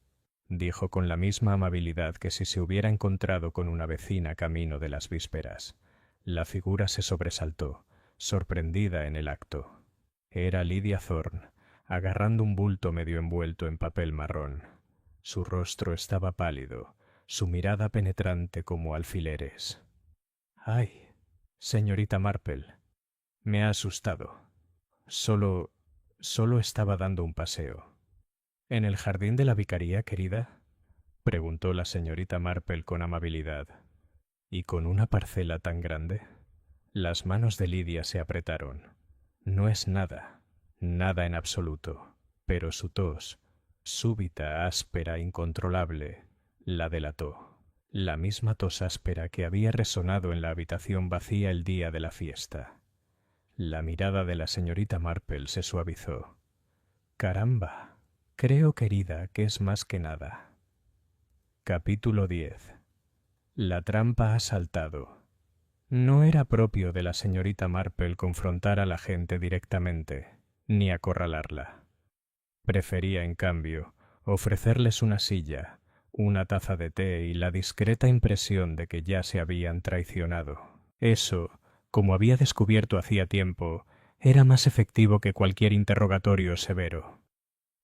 dijo con la misma amabilidad que si se hubiera encontrado con una vecina camino de las vísperas. La figura se sobresaltó, sorprendida en el acto. Era Lydia Thorne, agarrando un bulto medio envuelto en papel marrón. Su rostro estaba pálido, su mirada penetrante como alfileres. —¡Ay, señorita Marple! Me ha asustado. Solo estaba dando un paseo. —¿En el jardín de la vicaría, querida? —preguntó la señorita Marple con amabilidad. —¿Y con una parcela tan grande? Las manos de Lidia se apretaron. No es nada, nada en absoluto, pero su tos, súbita, áspera, incontrolable, la delató. La misma tos áspera que había resonado en la habitación vacía el día de la fiesta. La mirada de la señorita Marple se suavizó. —Caramba, creo, querida, que es más que nada. Capítulo 10. La trampa ha saltado. No era propio de la señorita Marple confrontar a la gente directamente, ni acorralarla. Prefería, en cambio, ofrecerles una silla, una taza de té y la discreta impresión de que ya se habían traicionado. Eso, como había descubierto hacía tiempo, era más efectivo que cualquier interrogatorio severo.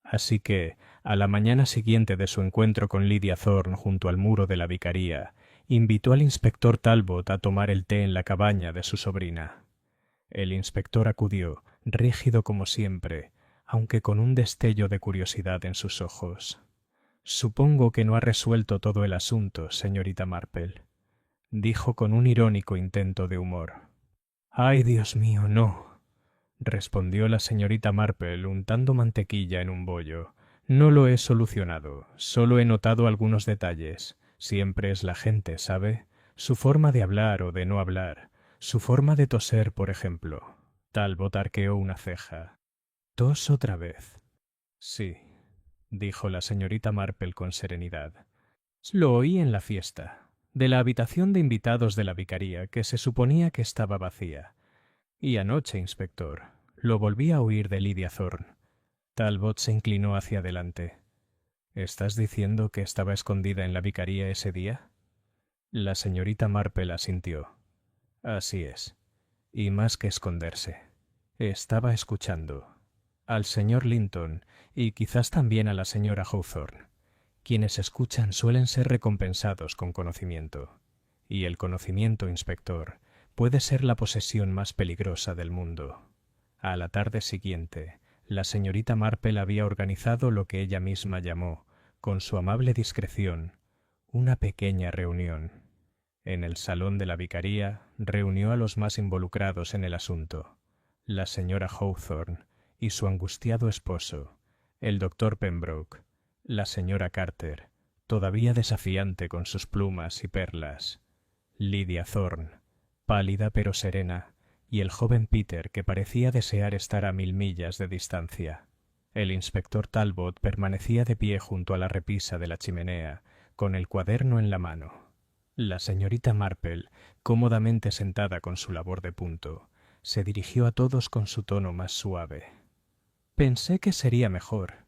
Así que, a la mañana siguiente de su encuentro con Lydia Thorne junto al muro de la vicaría, invitó al inspector Talbot a tomar el té en la cabaña de su sobrina. El inspector acudió, rígido como siempre, aunque con un destello de curiosidad en sus ojos. —Supongo que no ha resuelto todo el asunto, señorita Marple —dijo con un irónico intento de humor. —¡Ay, Dios mío, no! —respondió la señorita Marple untando mantequilla en un bollo. —No lo he solucionado, solo he notado algunos detalles. Siempre es la gente, ¿sabe? Su forma de hablar o de no hablar. Su forma de toser, por ejemplo. Talbot arqueó una ceja. —¿Tos otra vez? —Sí —dijo la señorita Marple con serenidad—. Lo oí en la fiesta, de la habitación de invitados de la vicaría, que se suponía que estaba vacía. Y anoche, inspector, lo volví a oír de Lydia Thorne. Talbot se inclinó hacia adelante. —¿Estás diciendo que estaba escondida en la vicaría ese día? La señorita Marple asintió. —Así es. Y más que esconderse. Estaba escuchando. Al señor Linton y quizás también a la señora Hawthorne. Quienes escuchan suelen ser recompensados con conocimiento. Y el conocimiento, inspector, puede ser la posesión más peligrosa del mundo. A la tarde siguiente, la señorita Marple había organizado lo que ella misma llamó, con su amable discreción, una pequeña reunión. En el salón de la vicaría reunió a los más involucrados en el asunto, la señora Hawthorne y su angustiado esposo, el doctor Pembroke, la señora Carter, todavía desafiante con sus plumas y perlas, Lydia Thorne, pálida pero serena, y el joven Peter, que parecía desear estar a 1000 millas de distancia. El inspector Talbot permanecía de pie junto a la repisa de la chimenea, con el cuaderno en la mano. La señorita Marple, cómodamente sentada con su labor de punto, se dirigió a todos con su tono más suave. —Pensé que sería mejor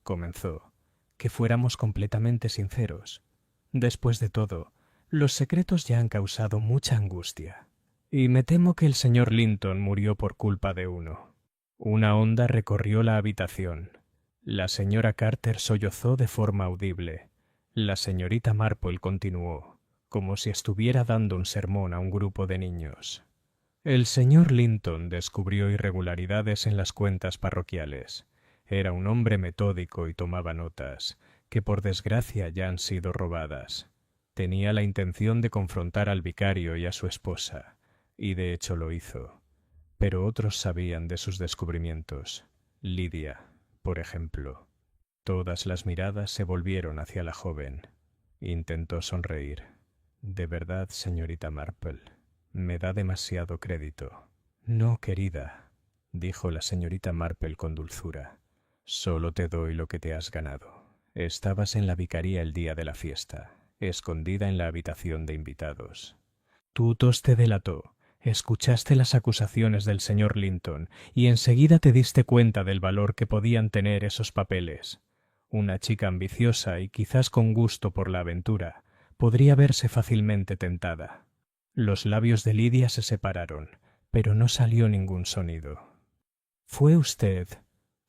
—comenzó—, que fuéramos completamente sinceros. Después de todo, los secretos ya han causado mucha angustia. Y me temo que el señor Linton murió por culpa de uno. Una onda recorrió la habitación. La señora Carter sollozó de forma audible. La señorita Marple continuó, como si estuviera dando un sermón a un grupo de niños. El señor Linton descubrió irregularidades en las cuentas parroquiales. Era un hombre metódico y tomaba notas, que por desgracia ya han sido robadas. Tenía la intención de confrontar al vicario y a su esposa, y de hecho lo hizo. Pero otros sabían de sus descubrimientos. Lydia, por ejemplo. Todas las miradas se volvieron hacia la joven. Intentó sonreír. —De verdad, señorita Marple, me da demasiado crédito. —No, querida —dijo la señorita Marple con dulzura—, solo te doy lo que te has ganado. Estabas en la vicaría el día de la fiesta, escondida en la habitación de invitados. Tu tos te delató. Escuchaste las acusaciones del señor Linton y enseguida te diste cuenta del valor que podían tener esos papeles. Una chica ambiciosa y quizás con gusto por la aventura podría verse fácilmente tentada. Los labios de Lydia se separaron, pero no salió ningún sonido. —Fue usted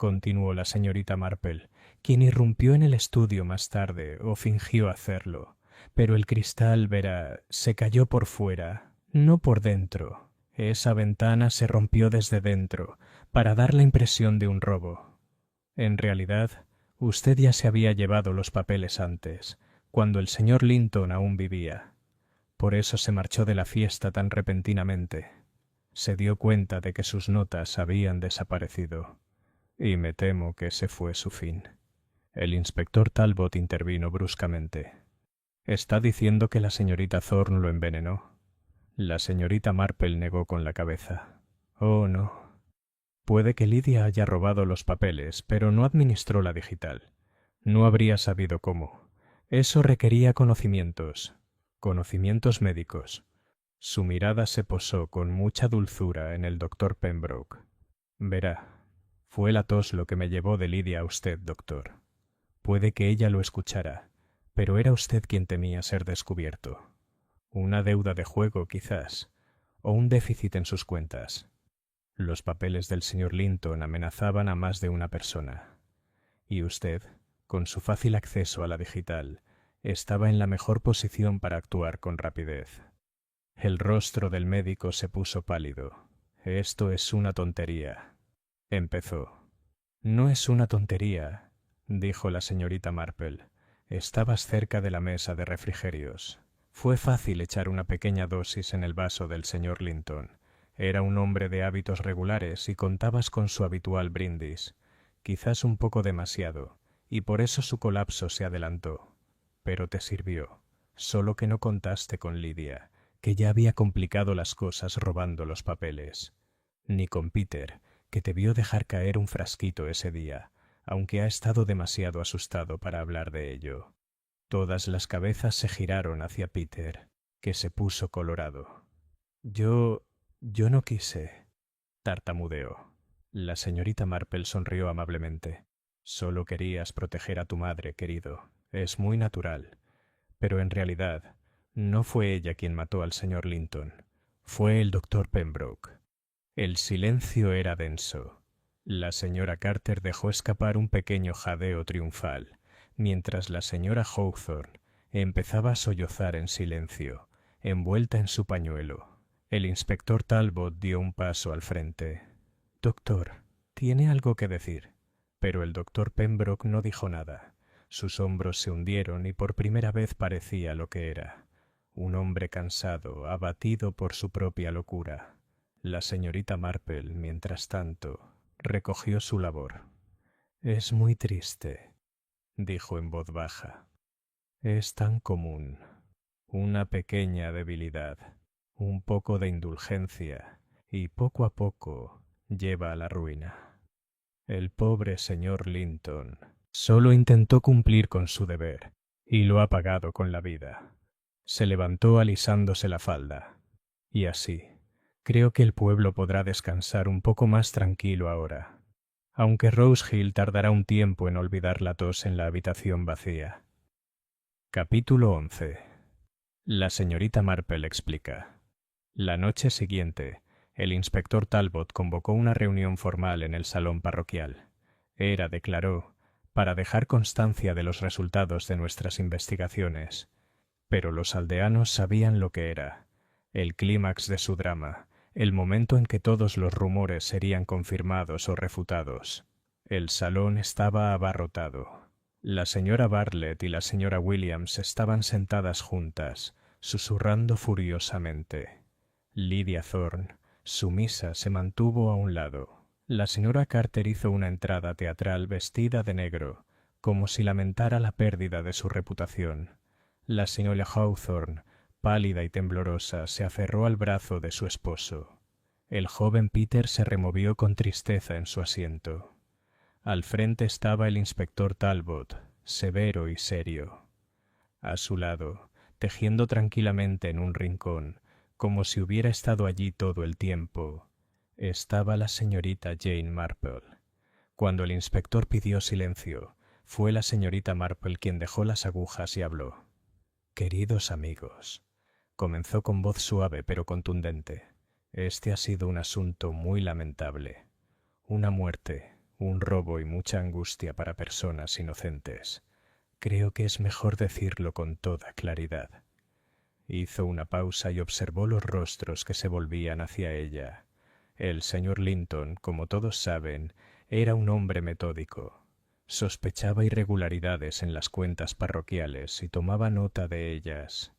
continuó la señorita Marple, quien irrumpió en el estudio más tarde, o fingió hacerlo. Pero el cristal, verá, se cayó por fuera, no por dentro. Esa ventana se rompió desde dentro, para dar la impresión de un robo. En realidad, usted ya se había llevado los papeles antes, cuando el señor Linton aún vivía. Por eso se marchó de la fiesta tan repentinamente. Se dio cuenta de que sus notas habían desaparecido. Y me temo que ese fue su fin. El inspector Talbot intervino bruscamente. ¿Está diciendo que la señorita Thorne lo envenenó? La señorita Marple negó con la cabeza. Oh, no. Puede que Lydia haya robado los papeles, pero no administró la digital. No habría sabido cómo. Eso requería conocimientos médicos. Su mirada se posó con mucha dulzura en el doctor Pembroke. Verá, fue la tos lo que me llevó de Lydia a usted, doctor. Puede que ella lo escuchara, pero era usted quien temía ser descubierto. Una deuda de juego, quizás, o un déficit en sus cuentas. Los papeles del señor Linton amenazaban a más de una persona. Y usted, con su fácil acceso a la digital, estaba en la mejor posición para actuar con rapidez. El rostro del médico se puso pálido. Esto es una tontería. Empezó. No es una tontería, dijo la señorita Marple. Estabas cerca de la mesa de refrigerios. Fue fácil echar una pequeña dosis en el vaso del señor Linton. Era un hombre de hábitos regulares y contabas con su habitual brindis. Quizás un poco demasiado, y por eso su colapso se adelantó. Pero te sirvió. Solo que no contaste con Lydia, que ya había complicado las cosas robando los papeles. Ni con Peter, que te vio dejar caer un frasquito ese día, aunque ha estado demasiado asustado para hablar de ello. Todas las cabezas se giraron hacia Peter, que se puso colorado. Yo no quise, tartamudeó. La señorita Marple sonrió amablemente. Solo querías proteger a tu madre, querido. Es muy natural. Pero en realidad, no fue ella quien mató al señor Linton. Fue el doctor Pembroke. El silencio era denso. La señora Carter dejó escapar un pequeño jadeo triunfal, mientras la señora Hawthorne empezaba a sollozar en silencio, envuelta en su pañuelo. El inspector Talbot dio un paso al frente. «Doctor, ¿tiene algo que decir?» Pero el doctor Pembroke no dijo nada. Sus hombros se hundieron y por primera vez parecía lo que era. Un hombre cansado, abatido por su propia locura. La señorita Marple, mientras tanto, recogió su labor. «Es muy triste», dijo en voz baja. «Es tan común. Una pequeña debilidad, un poco de indulgencia, y poco a poco lleva a la ruina. El pobre señor Linton solo intentó cumplir con su deber, y lo ha pagado con la vida». Se levantó alisándose la falda. «Y así, creo que el pueblo podrá descansar un poco más tranquilo ahora, aunque Rose Hill tardará un tiempo en olvidar la tos en la habitación vacía». Capítulo 11. La señorita Marple explica. La noche siguiente, el inspector Talbot convocó una reunión formal en el salón parroquial. Era, declaró, para dejar constancia de los resultados de nuestras investigaciones. Pero los aldeanos sabían lo que era, el clímax de su drama, el momento en que todos los rumores serían confirmados o refutados. El salón estaba abarrotado. La señora Bartlett y la señora Williams estaban sentadas juntas, susurrando furiosamente. Lydia Thorne, sumisa, se mantuvo a un lado. La señora Carter hizo una entrada teatral vestida de negro, como si lamentara la pérdida de su reputación. La señora Hawthorne, pálida y temblorosa, se aferró al brazo de su esposo. El joven Peter se removió con tristeza en su asiento. Al frente estaba el inspector Talbot, severo y serio. A su lado, tejiendo tranquilamente en un rincón, como si hubiera estado allí todo el tiempo, estaba la señorita Jane Marple. Cuando el inspector pidió silencio, fue la señorita Marple quien dejó las agujas y habló. «Queridos amigos», comenzó con voz suave pero contundente, «este ha sido un asunto muy lamentable. Una muerte, Un robo y mucha angustia para personas inocentes. Creo que es mejor decirlo con toda claridad. Hizo una pausa y observó los rostros que se volvían hacia ella. El señor Linton, como todos saben, era un hombre metódico. Sospechaba irregularidades en las cuentas parroquiales y tomaba nota de ellas.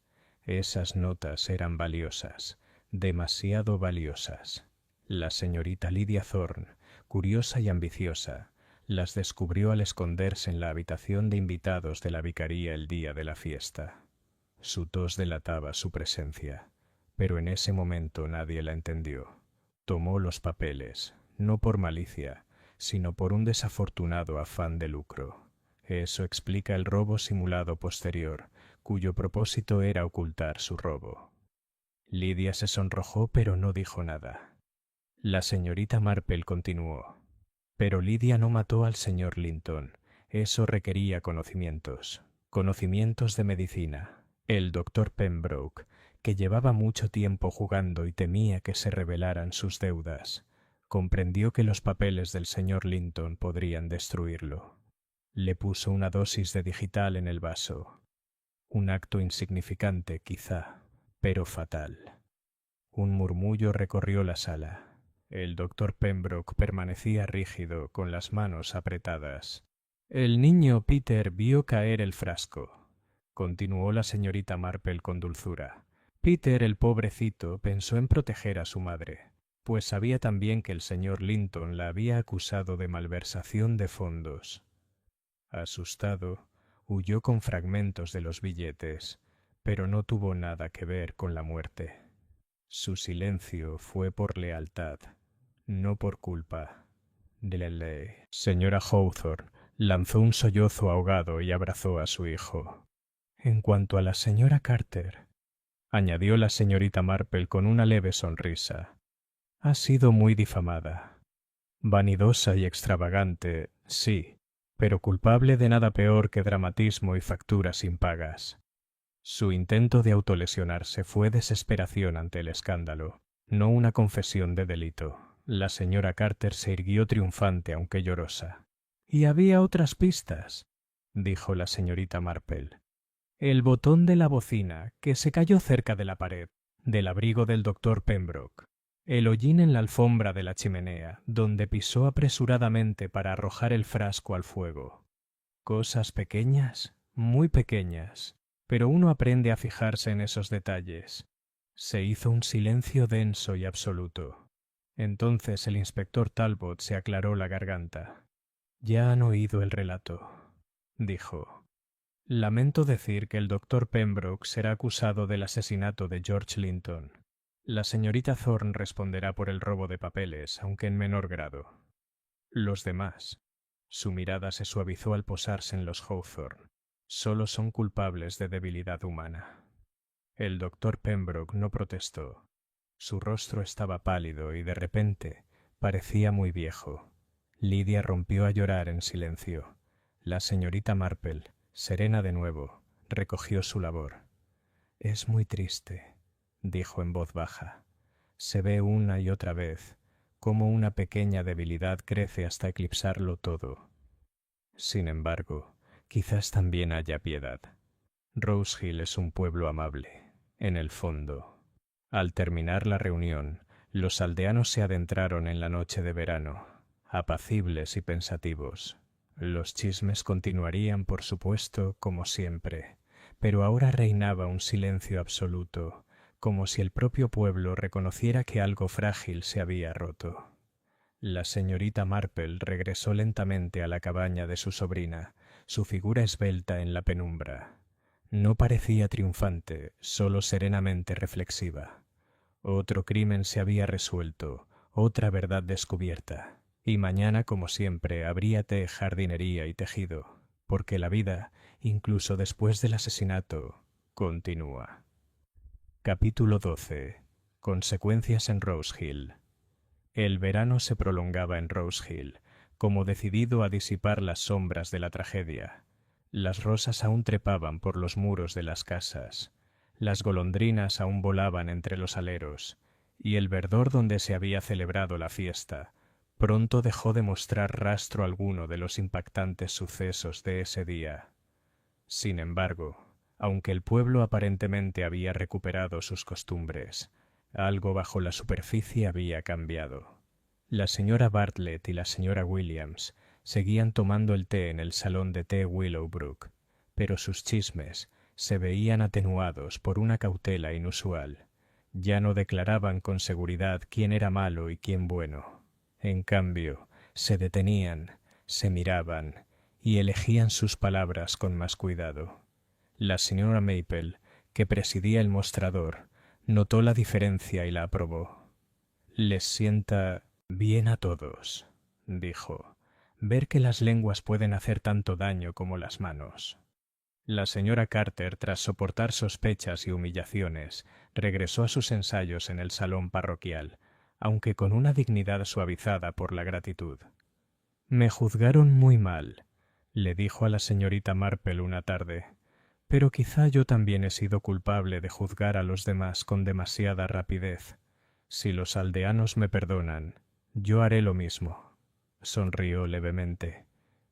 Esas notas eran valiosas, demasiado valiosas. La señorita Lydia Thorne, curiosa y ambiciosa, las descubrió al esconderse en la habitación de invitados de la vicaría el día de la fiesta. Su tos delataba su presencia, pero en ese momento nadie la entendió. Tomó los papeles, no por malicia, sino por un desafortunado afán de lucro. Eso explica el robo simulado posterior, cuyo propósito era ocultar su robo. Lydia se sonrojó, pero no dijo nada. La señorita Marple continuó. Pero Lydia no mató al señor Linton. Eso requería conocimientos de medicina. El doctor Pembroke, que llevaba mucho tiempo jugando y temía que se revelaran sus deudas, comprendió que los papeles del señor Linton podrían destruirlo. Le puso una dosis de digital en el vaso. Un acto insignificante, quizá, pero fatal. Un murmullo recorrió la sala. El doctor Pembroke permanecía rígido, con las manos apretadas. El niño Peter vio caer el frasco. Continuó la señorita Marple con dulzura. Peter, el pobrecito, pensó en proteger a su madre, pues sabía también que el señor Linton la había acusado de malversación de fondos. Asustado, huyó con fragmentos de los billetes, pero no tuvo nada que ver con la muerte. Su silencio fue por lealtad, no por culpa. Señora Hawthorne lanzó un sollozo ahogado y abrazó a su hijo. En cuanto a la señora Carter, añadió la señorita Marple con una leve sonrisa, ha sido muy difamada. Vanidosa y extravagante, sí, pero culpable de nada peor que dramatismo y facturas impagas. Su intento de autolesionarse fue desesperación ante el escándalo, no una confesión de delito. La señora Carter se irguió triunfante, aunque llorosa. —Y había otras pistas —dijo la señorita Marple—. El botón de la bocina, que se cayó cerca de la pared, del abrigo del doctor Pembroke. El hollín en la alfombra de la chimenea, donde pisó apresuradamente para arrojar el frasco al fuego. Cosas pequeñas, muy pequeñas, pero uno aprende a fijarse en esos detalles. Se hizo un silencio denso y absoluto. Entonces el inspector Talbot se aclaró la garganta. —Ya han oído el relato —dijo—. Lamento decir que el doctor Pembroke será acusado del asesinato de George Linton. La señorita Thorne responderá por el robo de papeles, aunque en menor grado. Los demás. Su mirada se suavizó al posarse en los Hawthorne. Solo son culpables de debilidad humana. El doctor Pembroke no protestó. Su rostro estaba pálido y de repente parecía muy viejo. Lydia rompió a llorar en silencio. La señorita Marple, serena de nuevo, recogió su labor. «Es muy triste», dijo en voz baja. «Se ve una y otra vez cómo una pequeña debilidad crece hasta eclipsarlo todo. Sin embargo, quizás también haya piedad. Rose Hill es un pueblo amable, en el fondo». Al terminar la reunión, los aldeanos se adentraron en la noche de verano, apacibles y pensativos. Los chismes continuarían, por supuesto, como siempre, pero ahora reinaba un silencio absoluto, como si el propio pueblo reconociera que algo frágil se había roto. La señorita Marple regresó lentamente a la cabaña de su sobrina, su figura esbelta en la penumbra. No parecía triunfante, solo serenamente reflexiva. Otro crimen se había resuelto, otra verdad descubierta. Y mañana, como siempre, habría té, jardinería y tejido, porque la vida, incluso después del asesinato, continúa. Capítulo 12. Consecuencias en Rose Hill. El verano se prolongaba en Rose Hill, como decidido a disipar las sombras de la tragedia. Las rosas aún trepaban por los muros de las casas, las golondrinas aún volaban entre los aleros, y el verdor donde se había celebrado la fiesta pronto dejó de mostrar rastro alguno de los impactantes sucesos de ese día. Sin embargo, aunque el pueblo aparentemente había recuperado sus costumbres, algo bajo la superficie había cambiado. La señora Bartlett y la señora Williams seguían tomando el té en el salón de té Willowbrook, pero sus chismes se veían atenuados por una cautela inusual. Ya no declaraban con seguridad quién era malo y quién bueno. En cambio, se detenían, se miraban y elegían sus palabras con más cuidado. La señora Maple, que presidía el mostrador, notó la diferencia y la aprobó. «Les sienta bien a todos», dijo, «ver que las lenguas pueden hacer tanto daño como las manos». La señora Carter, tras soportar sospechas y humillaciones, regresó a sus ensayos en el salón parroquial, aunque con una dignidad suavizada por la gratitud. «Me juzgaron muy mal», le dijo a la señorita Marple una tarde, «pero quizá yo también he sido culpable de juzgar a los demás con demasiada rapidez. Si los aldeanos me perdonan, yo haré lo mismo». Sonrió levemente.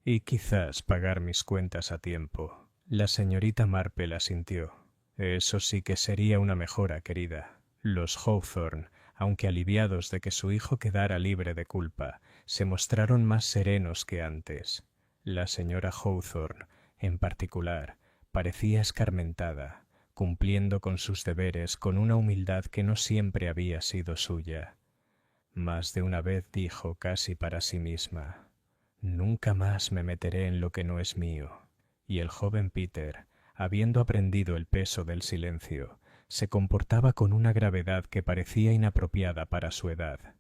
«Y quizás pagar mis cuentas a tiempo». La señorita Marple asintió. «Eso sí que sería una mejora, querida». Los Hawthorne, aunque aliviados de que su hijo quedara libre de culpa, se mostraron más serenos que antes. La señora Hawthorne, en particular, parecía escarmentada, cumpliendo con sus deberes con una humildad que no siempre había sido suya. Más de una vez dijo casi para sí misma: «Nunca más me meteré en lo que no es mío». Y el joven Peter, habiendo aprendido el peso del silencio, se comportaba con una gravedad que parecía inapropiada para su edad.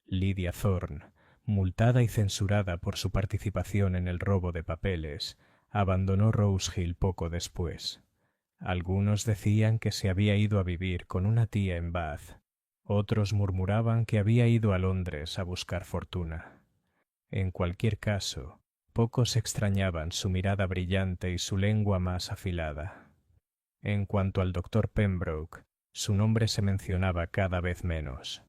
Lydia Thorne, multada y censurada por su participación en el robo de papeles, abandonó Rose Hill poco después. Algunos decían que se había ido a vivir con una tía en Bath, otros murmuraban que había ido a Londres a buscar fortuna. En cualquier caso, pocos extrañaban su mirada brillante y su lengua más afilada. En cuanto al doctor Pembroke, su nombre se mencionaba cada vez menos.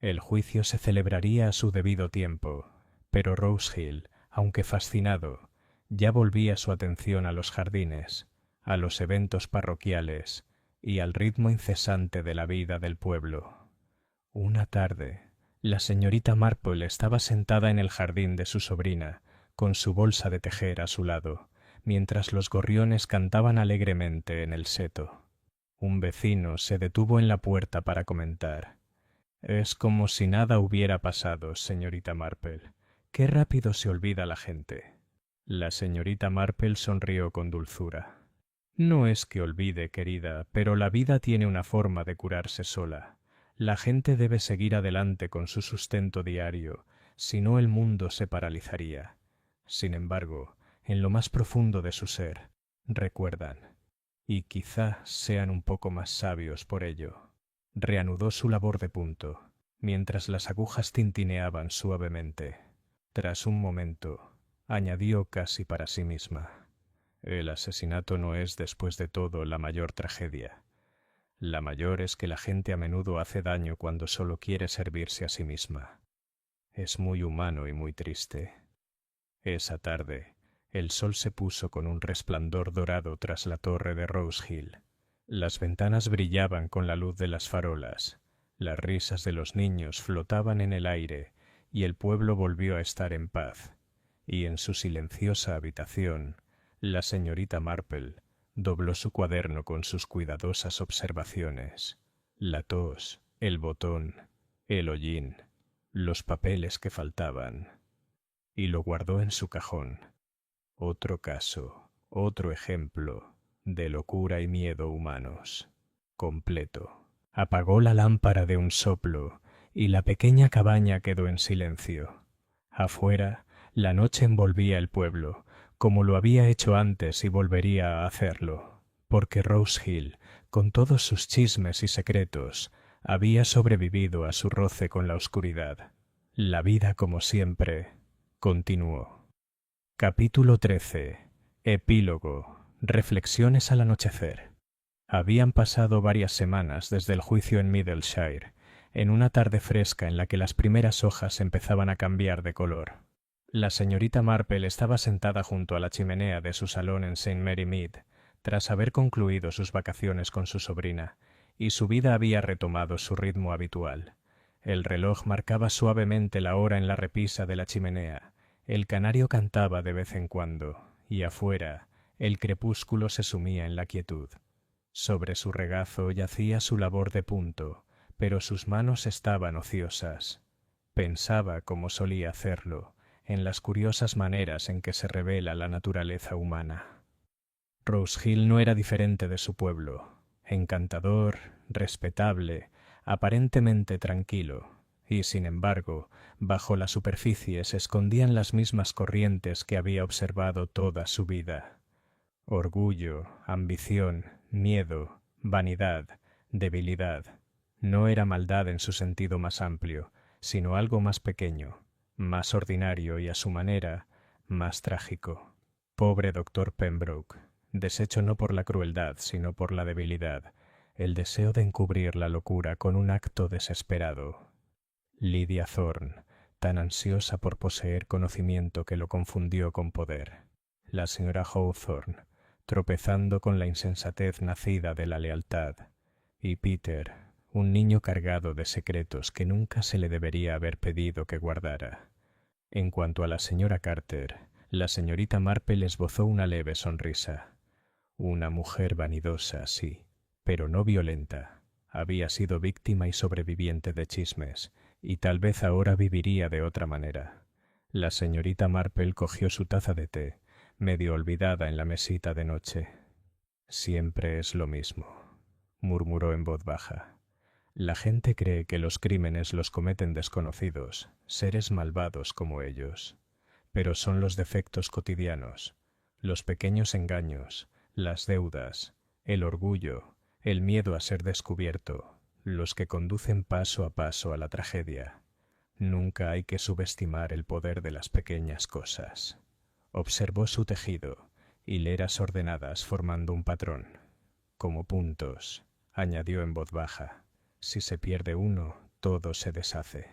El juicio se celebraría a su debido tiempo, pero Rose Hill, aunque fascinado, ya volvía su atención a los jardines, a los eventos parroquiales y al ritmo incesante de la vida del pueblo. Una tarde, la señorita Marple estaba sentada en el jardín de su sobrina, con su bolsa de tejer a su lado, mientras los gorriones cantaban alegremente en el seto. Un vecino se detuvo en la puerta para comentar: «Es como si nada hubiera pasado, señorita Marple. Qué rápido se olvida la gente». La señorita Marple sonrió con dulzura. «No es que olvide, querida, pero la vida tiene una forma de curarse sola. La gente debe seguir adelante con su sustento diario, si no el mundo se paralizaría. Sin embargo, en lo más profundo de su ser, recuerdan, y quizá sean un poco más sabios por ello». Reanudó su labor de punto, mientras las agujas tintineaban suavemente. Tras un momento, añadió casi para sí misma: «El asesinato no es, después de todo, la mayor tragedia. La mayor es que la gente a menudo hace daño cuando solo quiere servirse a sí misma. Es muy humano y muy triste». Esa tarde, el sol se puso con un resplandor dorado tras la torre de Rose Hill. Las ventanas brillaban con la luz de las farolas, las risas de los niños flotaban en el aire y el pueblo volvió a estar en paz. Y en su silenciosa habitación, la señorita Marple dobló su cuaderno con sus cuidadosas observaciones: la tos, el botón, el hollín, los papeles que faltaban, y lo guardó en su cajón. Otro caso, otro ejemplo de locura y miedo humanos. Completo. Apagó la lámpara de un soplo y la pequeña cabaña quedó en silencio. Afuera, la noche envolvía el pueblo, como lo había hecho antes y volvería a hacerlo, porque Rose Hill, con todos sus chismes y secretos, había sobrevivido a su roce con la oscuridad. La vida, como siempre, continuó. Capítulo 13. Epílogo. Reflexiones al anochecer. Habían pasado varias semanas desde el juicio en Middleshire, en una tarde fresca en la que las primeras hojas empezaban a cambiar de color. La señorita Marple estaba sentada junto a la chimenea de su salón en St. Mary Mead, tras haber concluido sus vacaciones con su sobrina, y su vida había retomado su ritmo habitual. El reloj marcaba suavemente la hora en la repisa de la chimenea, el canario cantaba de vez en cuando, y afuera el crepúsculo se sumía en la quietud. Sobre su regazo yacía su labor de punto, pero sus manos estaban ociosas. Pensaba, como solía hacerlo, en las curiosas maneras en que se revela la naturaleza humana. Rose Hill no era diferente de su pueblo, encantador, respetable, aparentemente tranquilo, y sin embargo, bajo la superficie se escondían las mismas corrientes que había observado toda su vida. Orgullo, ambición, miedo, vanidad, debilidad. No era maldad en su sentido más amplio, sino algo más pequeño, más ordinario y a su manera, más trágico. Pobre doctor Pembroke, deshecho no por la crueldad, sino por la debilidad, el deseo de encubrir la locura con un acto desesperado. Lydia Thorne, tan ansiosa por poseer conocimiento que lo confundió con poder. La señora Hawthorne, tropezando con la insensatez nacida de la lealtad. Y Peter, un niño cargado de secretos que nunca se le debería haber pedido que guardara. En cuanto a la señora Carter, la señorita Marple esbozó una leve sonrisa. Una mujer vanidosa, sí, pero no violenta. Había sido víctima y sobreviviente de chismes, y tal vez ahora viviría de otra manera. La señorita Marple cogió su taza de té, medio olvidada en la mesita de noche. Siempre es lo mismo, murmuró en voz baja. La gente cree que los crímenes los cometen desconocidos, seres malvados como ellos. Pero son los defectos cotidianos, los pequeños engaños, las deudas, el orgullo, el miedo a ser descubierto, los que conducen paso a paso a la tragedia. Nunca hay que subestimar el poder de las pequeñas cosas. Observó su tejido, hileras ordenadas formando un patrón. Como puntos, añadió en voz baja. Si se pierde uno, todo se deshace.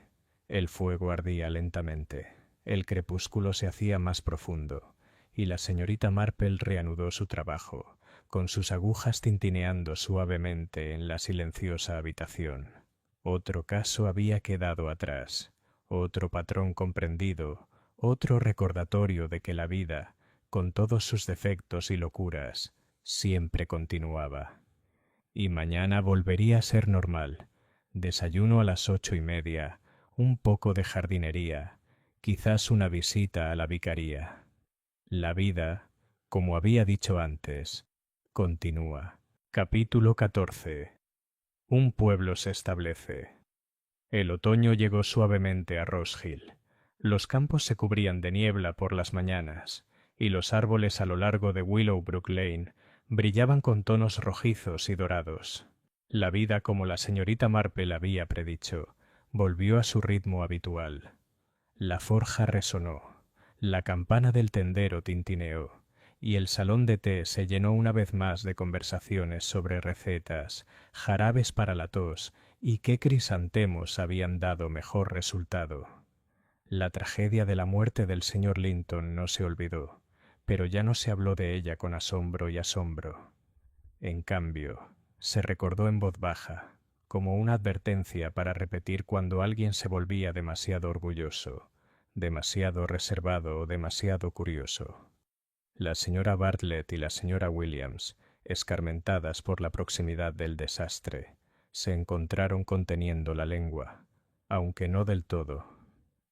El fuego ardía lentamente. El crepúsculo se hacía más profundo, y la señorita Marple reanudó su trabajo, con sus agujas tintineando suavemente en la silenciosa habitación. Otro caso había quedado atrás, otro patrón comprendido, otro recordatorio de que la vida, con todos sus defectos y locuras, siempre continuaba. Y mañana volvería a ser normal. Desayuno a las 8:30, un poco de jardinería, quizás una visita a la vicaría. La vida, como había dicho antes, continúa. Capítulo 14. Un pueblo se establece. El otoño llegó suavemente a Rose Hill. Los campos se cubrían de niebla por las mañanas, y los árboles a lo largo de Willowbrook Lane brillaban con tonos rojizos y dorados. La vida, como la señorita Marple había predicho, volvió a su ritmo habitual. La forja resonó, la campana del tendero tintineó, y el salón de té se llenó una vez más de conversaciones sobre recetas, jarabes para la tos y qué crisantemos habían dado mejor resultado. La tragedia de la muerte del señor Linton no se olvidó, pero ya no se habló de ella con asombro y asombro. En cambio, se recordó en voz baja, como una advertencia para repetir cuando alguien se volvía demasiado orgulloso, demasiado reservado o demasiado curioso. La señora Bartlett y la señora Williams, escarmentadas por la proximidad del desastre, se encontraron conteniendo la lengua, aunque no del todo.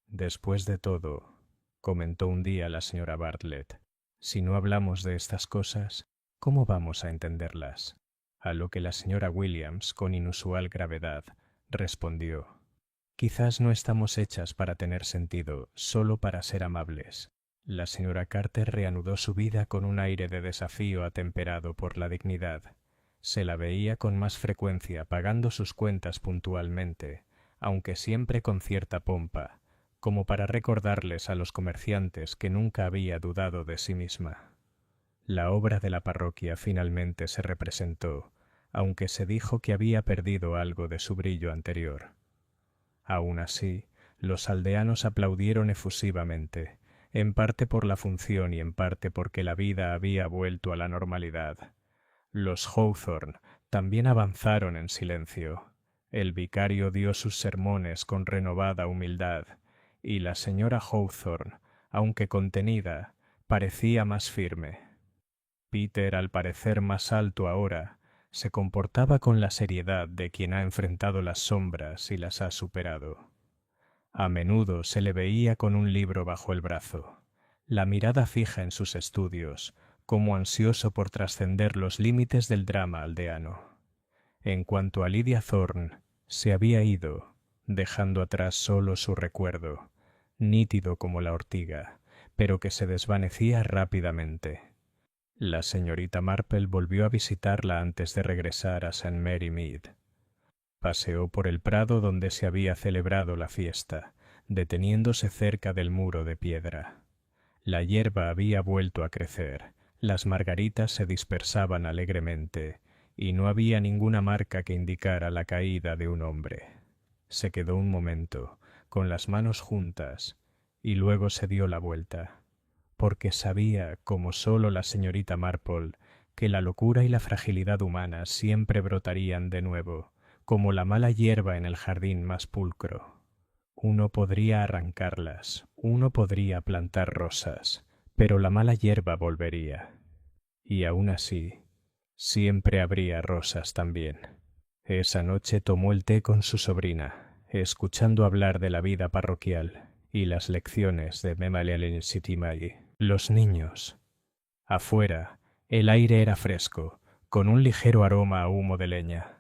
Después de todo, comentó un día la señora Bartlett, si no hablamos de estas cosas, ¿cómo vamos a entenderlas? A lo que la señora Williams, con inusual gravedad, respondió, quizás no estamos hechas para tener sentido, solo para ser amables. La señora Carter reanudó su vida con un aire de desafío atemperado por la dignidad. Se la veía con más frecuencia pagando sus cuentas puntualmente, aunque siempre con cierta pompa, como para recordarles a los comerciantes que nunca había dudado de sí misma. La obra de la parroquia finalmente se representó, aunque se dijo que había perdido algo de su brillo anterior. Aun así, los aldeanos aplaudieron efusivamente, en parte por la función y en parte porque la vida había vuelto a la normalidad. Los Hawthorne también avanzaron en silencio. El vicario dio sus sermones con renovada humildad, y la señora Hawthorne, aunque contenida, parecía más firme. Peter, al parecer más alto ahora, se comportaba con la seriedad de quien ha enfrentado las sombras y las ha superado. A menudo se le veía con un libro bajo el brazo, la mirada fija en sus estudios, como ansioso por trascender los límites del drama aldeano. En cuanto a Lydia Thorne, se había ido, dejando atrás solo su recuerdo, nítido como la ortiga, pero que se desvanecía rápidamente. La señorita Marple volvió a visitarla antes de regresar a St. Mary Mead. Paseó por el prado donde se había celebrado la fiesta, deteniéndose cerca del muro de piedra. La hierba había vuelto a crecer, las margaritas se dispersaban alegremente, y no había ninguna marca que indicara la caída de un hombre. Se quedó un momento, con las manos juntas, y luego se dio la vuelta, porque sabía, como sólo la señorita Marple, que la locura y la fragilidad humana siempre brotarían de nuevo, como la mala hierba en el jardín más pulcro. Uno podría arrancarlas, uno podría plantar rosas, pero la mala hierba volvería. Y aún así, siempre habría rosas también. Esa noche tomó el té con su sobrina, escuchando hablar de la vida parroquial y las lecciones de Memalian City Maggie. Los niños. Afuera, el aire era fresco, con un ligero aroma a humo de leña.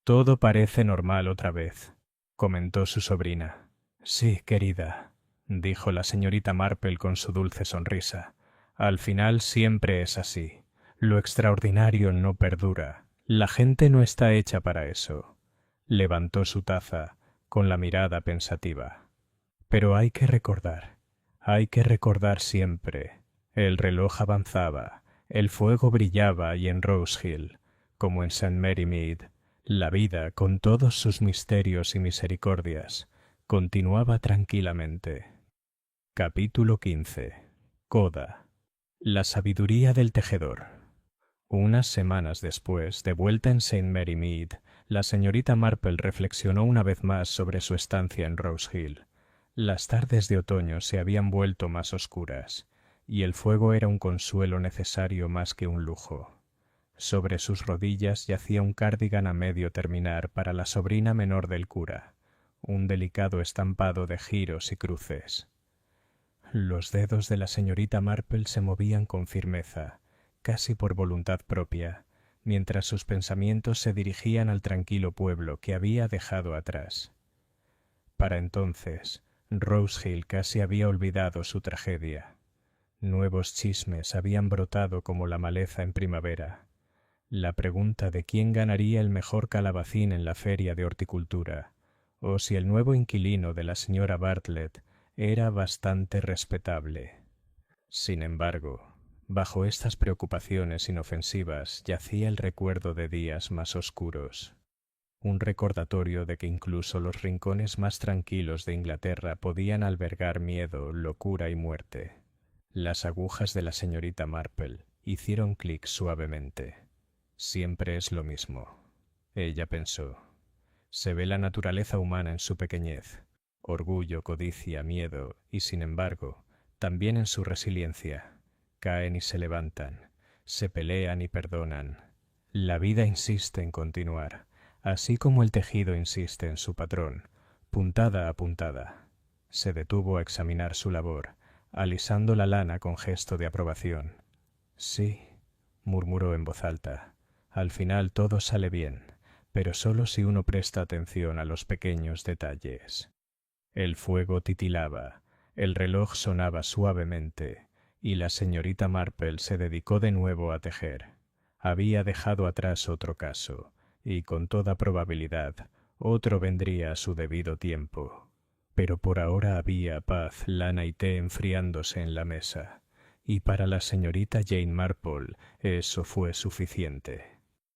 Todo parece normal otra vez, comentó su sobrina. Sí, querida, dijo la señorita Marple con su dulce sonrisa. Al final siempre es así. Lo extraordinario no perdura. La gente no está hecha para eso. Levantó su taza, con la mirada pensativa. Pero hay que recordar siempre. El reloj avanzaba, el fuego brillaba y en Rose Hill, como en St. Mary Mead, la vida, con todos sus misterios y misericordias, continuaba tranquilamente. Capítulo 15. Coda. La sabiduría del tejedor. Unas semanas después, de vuelta en St. Mary Mead, la señorita Marple reflexionó una vez más sobre su estancia en Rose Hill. Las tardes de otoño se habían vuelto más oscuras, y el fuego era un consuelo necesario más que un lujo. Sobre sus rodillas yacía un cardigan a medio terminar para la sobrina menor del cura, un delicado estampado de giros y cruces. Los dedos de la señorita Marple se movían con firmeza, casi por voluntad propia, mientras sus pensamientos se dirigían al tranquilo pueblo que había dejado atrás. Para entonces, Rose Hill casi había olvidado su tragedia. Nuevos chismes habían brotado como la maleza en primavera. La pregunta de quién ganaría el mejor calabacín en la feria de horticultura, o si el nuevo inquilino de la señora Bartlett era bastante respetable. Sin embargo, bajo estas preocupaciones inofensivas yacía el recuerdo de días más oscuros. Un recordatorio de que incluso los rincones más tranquilos de Inglaterra podían albergar miedo, locura y muerte. Las agujas de la señorita Marple hicieron clic suavemente. Siempre es lo mismo, ella pensó. Se ve la naturaleza humana en su pequeñez, orgullo, codicia, miedo y, sin embargo, también en su resiliencia. Caen y se levantan, se pelean y perdonan. La vida insiste en continuar, así como el tejido insiste en su patrón, puntada a puntada. Se detuvo a examinar su labor, alisando la lana con gesto de aprobación. Sí, murmuró en voz alta, al final todo sale bien, pero solo si uno presta atención a los pequeños detalles. El fuego titilaba, el reloj sonaba suavemente, y la señorita Marple se dedicó de nuevo a tejer. Había dejado atrás otro caso, y con toda probabilidad otro vendría a su debido tiempo. Pero por ahora había paz, lana y té enfriándose en la mesa, y para la señorita Jane Marple eso fue suficiente.